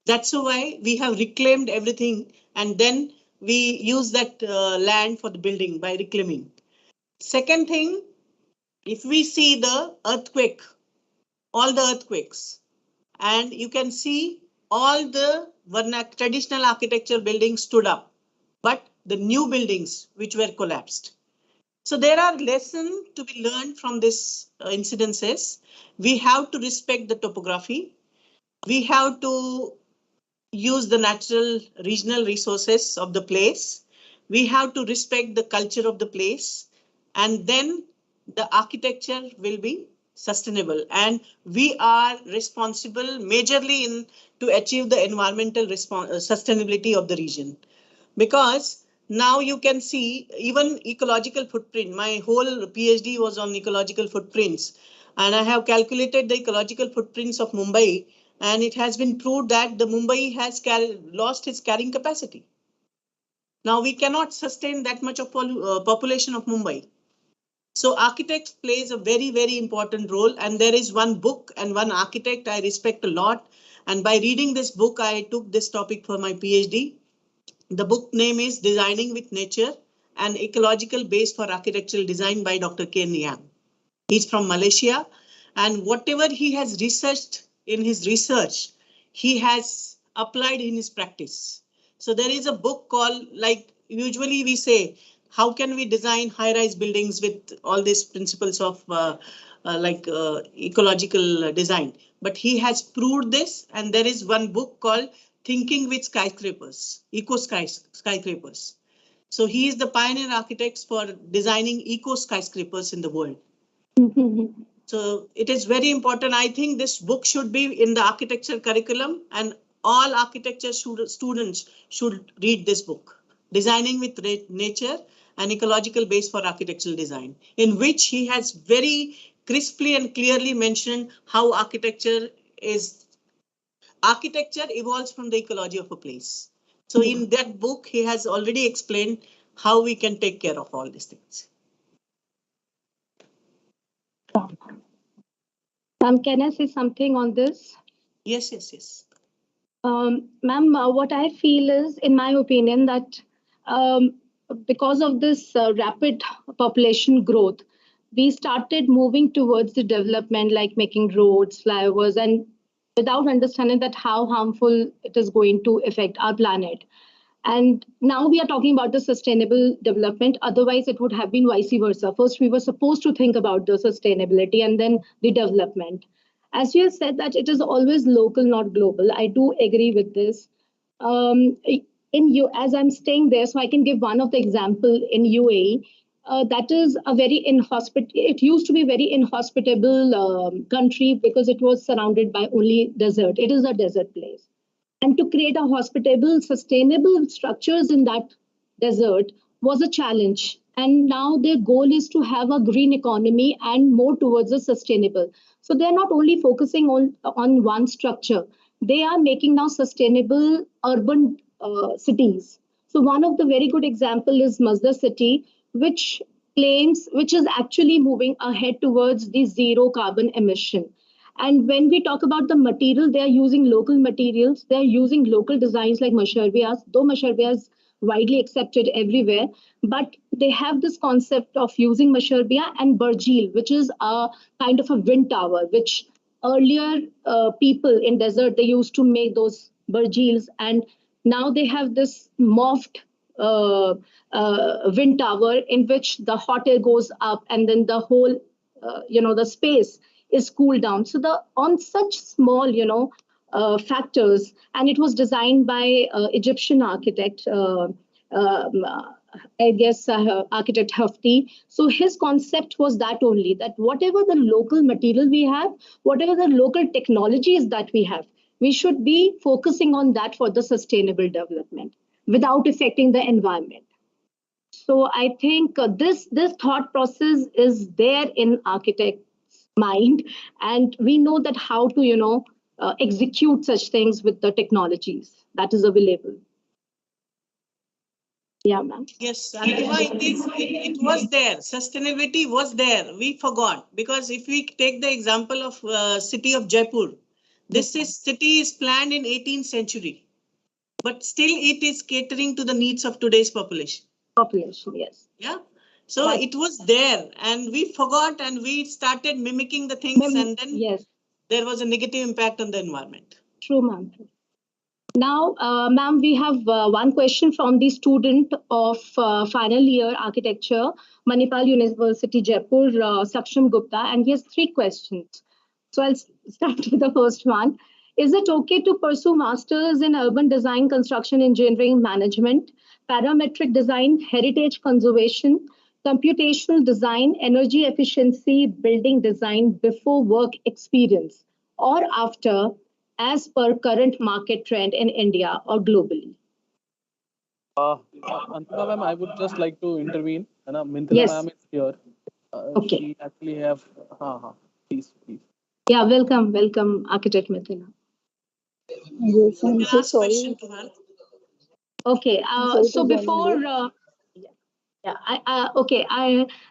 That's why we have reclaimed everything, and then we use that land for the building by reclaiming. Second thing, if we see the earthquake, all the earthquakes, and you can see all the traditional architecture buildings stood up, but the new buildings which were collapsed. So there are lessons to be learned from this incidences. We have to respect the topography. We have to use the natural regional resources of the place. We have to respect the culture of the place, and then the architecture will be sustainable, and we are responsible majorly in to achieve the environmental sustainability of the region. Because now you can see even ecological footprint. My whole PhD was on ecological footprints, and I have calculated the ecological footprints of Mumbai, and it has been proved that the Mumbai has lost its carrying capacity. Now we cannot sustain that much of population of Mumbai. So architects plays a very, very important role. And there is one book and one architect I respect a lot. And by reading this book, I took this topic for my PhD. The book name is Designing with Nature, an ecological base for architectural design by Dr. Ken Yang. He's from Malaysia, and whatever he has researched in his research, he has applied in his practice. So there is a book called, like usually we say, how can we design high-rise buildings with all these principles of ecological design? But he has proved this, and there is one book called Thinking with Skyscrapers, skyscrapers. So he is the pioneer architect for designing eco skyscrapers in the world. So it is very important. I think this book should be in the architecture curriculum, and all architecture students should read this book, Designing with Nature, an ecological base for architectural design, in which he has very crisply and clearly mentioned how architecture evolves from the ecology of a place. So in that book, he has already explained how we can take care of all these things. Can I say something on this? Yes. Ma'am, what I feel is, in my opinion, that because of this rapid population growth, we started moving towards the development, like making roads, flyovers, and without understanding that how harmful it is going to affect our planet. And now we are talking about the sustainable development. Otherwise, it would have been vice versa. First, we were supposed to think about the sustainability and then the development. As you have said that it is always local, not global. I do agree with this. As I'm staying there, so I can give one of the example in UAE. That is a very inhospitable. It used to be very inhospitable country because it was surrounded by only desert. It is a desert place. And to create a hospitable, sustainable structures in that desert was a challenge. And now their goal is to have a green economy and more towards a sustainable. So they're not only focusing on one structure, they are making now sustainable urban cities. So one of the very good example is Mazda city, which is actually moving ahead towards the zero carbon emission. And when we talk about the material, they are using local materials. They are using local designs like masharbias, though masharbias is widely accepted everywhere. But they have this concept of using masharbia and burjeel, which is a kind of a wind tower, which earlier people in desert, they used to make those burjeels. And now they have this morphed wind tower in which the hot air goes up and then the whole, the space is cooled down. So on such small, factors, and it was designed by Egyptian architect, architect Hafti. So his concept was that only, that whatever the local material we have, whatever the local technologies that we have, we should be focusing on that for the sustainable development without affecting the environment. So I think this thought process is there in architect mind, and we know that how to execute such things with the technologies that is available. Yeah, ma'am. Yes, it was there. Sustainability was there. We forgot, because if we take the example of city of Jaipur, city is planned in 18th century, but still it is catering to the needs of today's population. Yes. Yeah. So it was there, and we forgot, and we started mimicking the things, and then there was a negative impact on the environment. True, ma'am. Now, ma'am, we have one question from the student of final year architecture, Manipal University Jaipur, Saksham Gupta, and he has 3 questions. So I'll start with the first one. Is it okay to pursue masters in urban design, construction engineering, management, parametric design, heritage conservation, computational design, energy efficiency, building design before work experience or after, as per current market trend in India or globally? Antima ma'am, I would just like to intervene. And Mintila Yes. ma'am is here. Okay. She actually have. Please, please. Yeah, welcome, Architect Mithila. Yes, I'm You so can ask sorry. question to her. Okay, I'm sorry so for joining before, late.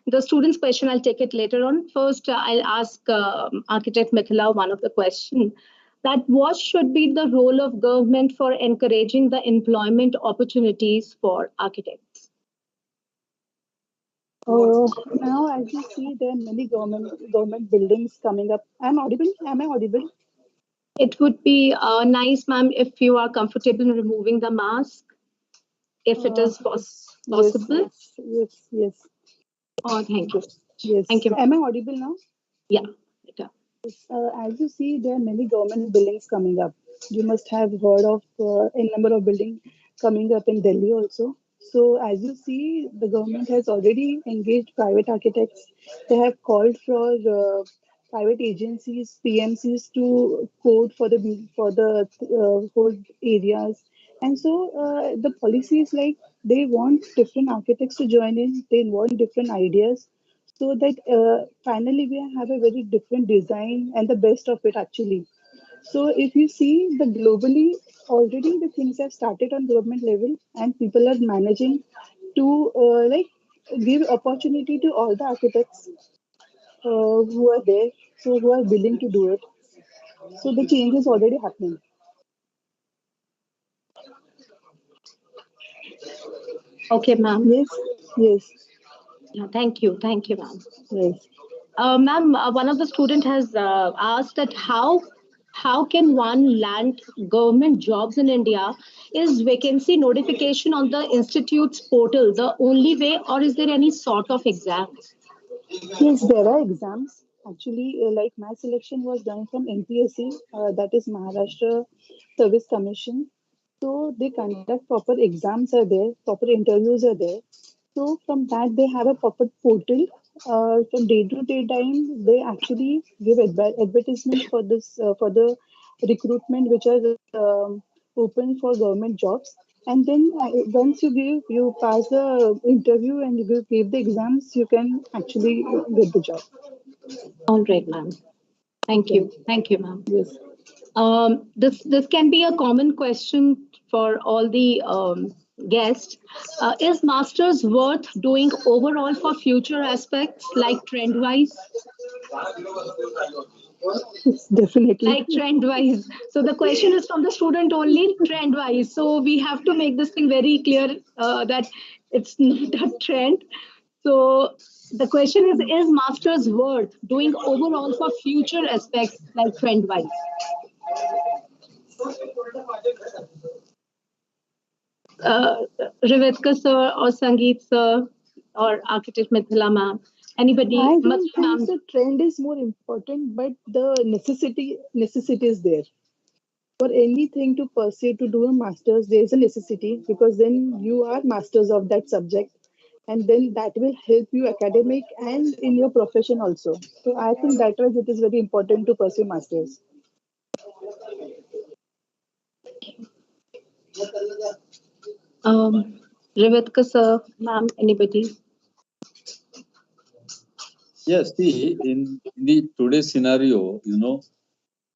the student's question, I'll take it later on. First, I'll ask Architect Mithila one of the question, that what should be the role of government for encouraging the employment opportunities for architects? Now, as you see, there are many government buildings coming up. I'm audible? Am I audible? It would be nice, ma'am, if you are comfortable in removing the mask, if it is Yes, possible. yes. Oh, thank you. Yes. Thank you. Am I audible now? Yeah. Better. As you see, there are many government buildings coming up. You must have heard of a number of buildings coming up in Delhi also. So, as you see, the government has already engaged private architects. They have called for private agencies, PMCs to code for the whole areas. And so, the policy is like they want different architects to join in. They want different ideas so that finally we have a very different design and the best of it actually. So if you see the globally already the things have started on government level and people are managing to give opportunity to all the architects who are there, so who are willing to do it. So the change is already happening. Okay, ma'am. Yes. Yeah, thank you, ma'am. Yes. Ma'am, one of the student has asked that how can one land government jobs in India? Is vacancy notification on the institute's portal the only way, or is there any sort of exams? Yes, there are exams. Actually, like my selection was done from NPSC, that is Maharashtra Service Commission. So they conduct proper exams are there, proper interviews are there. So from that they have a proper portal. From day to day time, they actually give advertisements for this for the recruitment which are open for government jobs. And then once you pass the interview and give the exams, you can actually get the job. All right, ma'am. Thank Okay. you, ma'am. Yes. This can be a common question for all the guests. Is masters worth doing overall for future aspects like trend wise? Yes, definitely. Like trend wise. So the question is from the student only, trend wise. So we have to make this thing very clear that it's not a trend. So the question is masters worth doing overall for future aspects like trend wise? Rivetka sir or Sangeeth sir or architect Mithila ma'am, anybody? I don't think Ma'am. the trend is more important, but the necessity is there. For anything to pursue to do a master's, there is a necessity because then you are masters of that subject, and then that will help you academic and in your profession also. So I think that was it is very important to pursue masters. Rivetka sir, ma'am, anybody? Yes, see, in the today's scenario,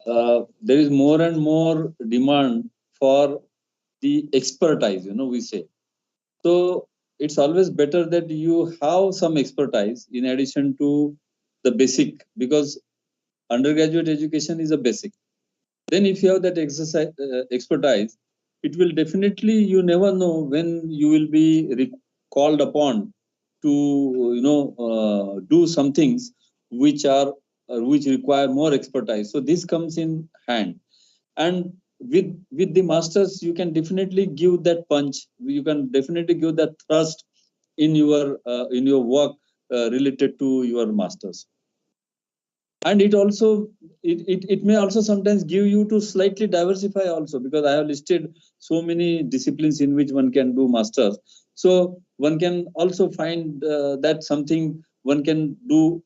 there is more and more demand for the expertise, we say. So it's always better that you have some expertise in addition to the basic, because undergraduate education is a basic. Then if you have that expertise, it will definitely, you never know when you will be called upon to do some things which are which require more expertise. So this comes in hand, and with the masters you can definitely give that punch, you can definitely give that thrust in your work related to your masters. And it may also sometimes give you to slightly diversify also, because I have listed so many disciplines in which one can do masters. So one can also find that something one can do,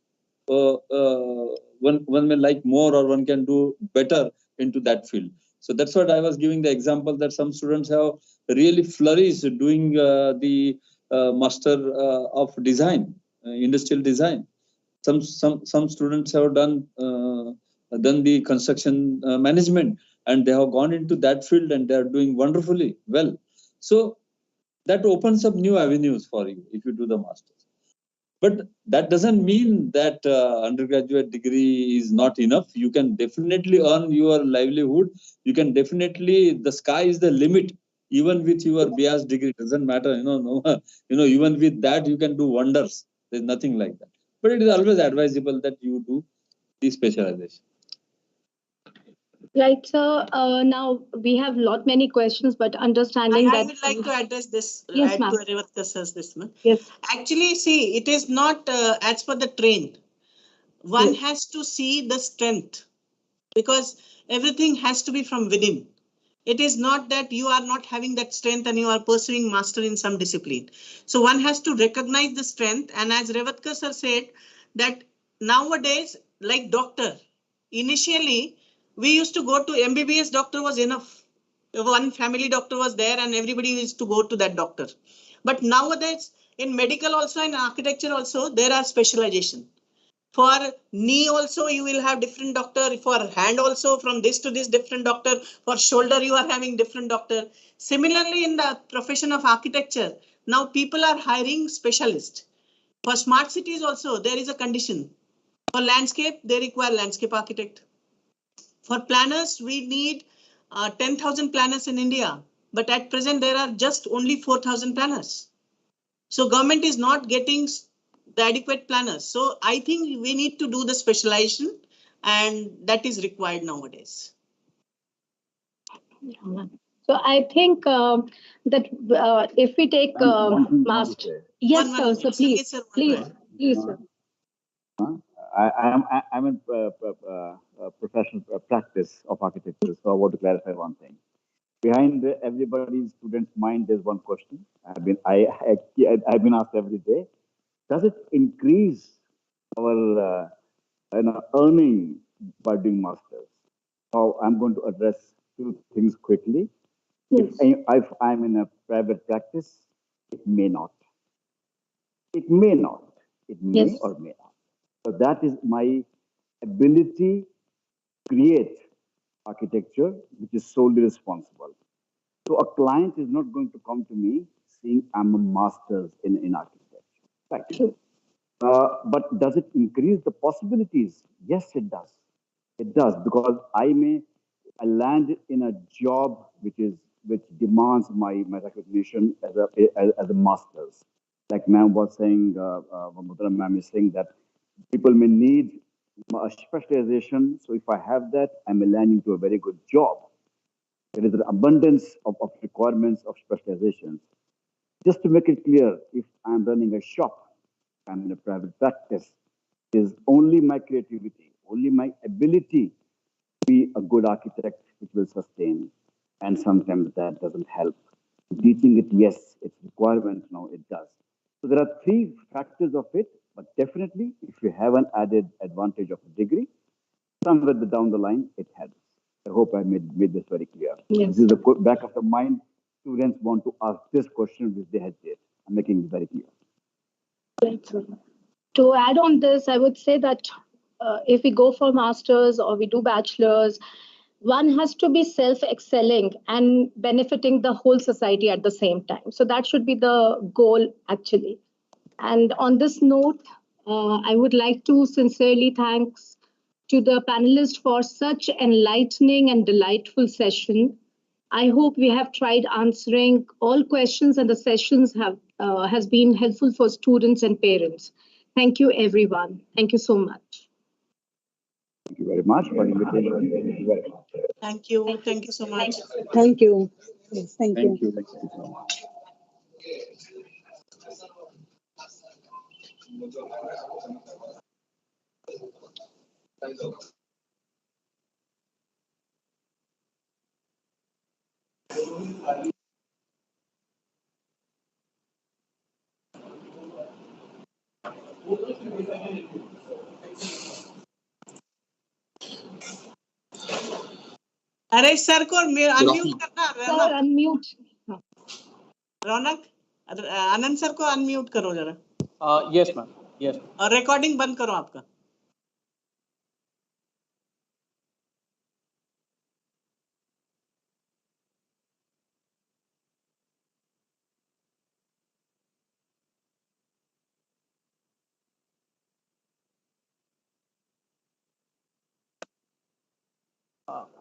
one may like more, or one can do better into that field. So that's what I was giving the example, that some students have really flourished doing the master of design, industrial design. Some students have done the construction management, and they have gone into that field and they are doing wonderfully well. So that opens up new avenues for you if you do the masters. But that doesn't mean that undergraduate degree is not enough. You can definitely earn your livelihood. You can definitely, the sky is the limit. Even with your BS degree, doesn't matter. Even with that, you can do wonders. There's nothing like that. But it is always advisable that you do the specialization. Right, sir. Now we have many questions, but understanding I that would like to address this. Yes, add ma'am. to Rivetka sir's this one. Yes. Actually, see, it is not as per the trend. One Yes. has to see the strength, because everything has to be from within. It is not that you are not having that strength and you are pursuing master in some discipline. So one has to recognize the strength. And as Rivetka sir said, that nowadays, like doctor, initially we used to go to MBBS doctor was enough. One family doctor was there and everybody used to go to that doctor. But nowadays in medical also and architecture also, there are specialization. For knee also, you will have different doctor. For hand also, from this to this different doctor. For shoulder, you are having different doctor. Similarly, in the profession of architecture, now people are hiring specialists. For smart cities also, there is a condition. For landscape, they require landscape architect. For planners, we need 10,000 planners in India. But at present, there are just only 4,000 planners. So government is not getting the adequate planners. So I think we need to do the specialization, and that is required nowadays. So I think that if we take master, yes, sir. So please, sir. I'm in professional practice of architecture, so I want to clarify one thing. Behind everybody's student's mind, there's one question. I've been asked every day: does it increase our earning by doing masters? So I'm going to address two things quickly. Yes. If I'm in a private practice, it may not. It may not. It may Yes. or may not. So that is my ability to create architecture, which is solely responsible. So a client is not going to come to me saying I'm a master's in architecture. Right. True. But does it increase the possibilities? Yes, it does. It does, because I land in a job which demands my recognition as a master's. Like ma'am was saying, Mudra ma'am is saying that people may need a specialization. So if I have that, I may land into a very good job. There is an abundance of requirements of specializations. Just to make it clear, if I'm running a shop, I'm in a private practice, it is only my creativity, only my ability to be a good architect which will sustain. And sometimes that doesn't help. Teaching it, yes, it's requirement, no, it does. So there are three factors of it, but definitely if you have an added advantage of a degree, somewhere down the line, it helps. I hope I made this very clear. Yes. This is the back of the mind. Students want to ask this question which they hesitate. I'm making it very clear. Right, sir. To add on this, I would say that if we go for masters or we do bachelors, one has to be self-excelling and benefiting the whole society at the same time. So that should be the goal, actually. And on this note, I would like to sincerely thanks to the panelists for such enlightening and delightful session. I hope we have tried answering all questions and the sessions has been helpful for students and parents. Thank you, everyone. Thank you so much. Thank you very much for the invitation. Thank you very much. Thank you. Thank you so much. Thank you. Yes, thank you. Thank you so much. अरे sir को unmute करना Sir, unmute. रौनक आनंद sir को unmute करो जरा Yes, ma'am. Yes. और recording बंद करो आपका.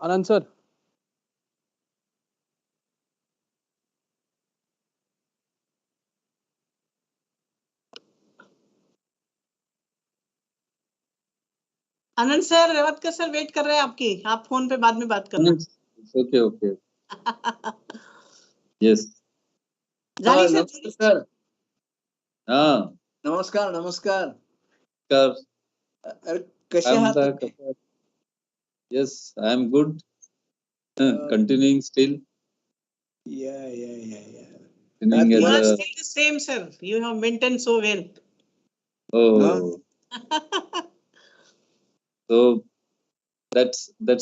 Anand sir. आनंद सर रेवतकर सर वेट कर रहे हैं आपकी. आप फोन पे बाद में बात करना. Okay, okay. Yes. झाली सर. नमस्ते सर. हाँ. नमस्कार नमस्कार. Sir, अरे कसे आहात? yes, I am good. Continuing still. Yeah. Continuing You are as still the same, sir. You have maintained so well. oh. So that's a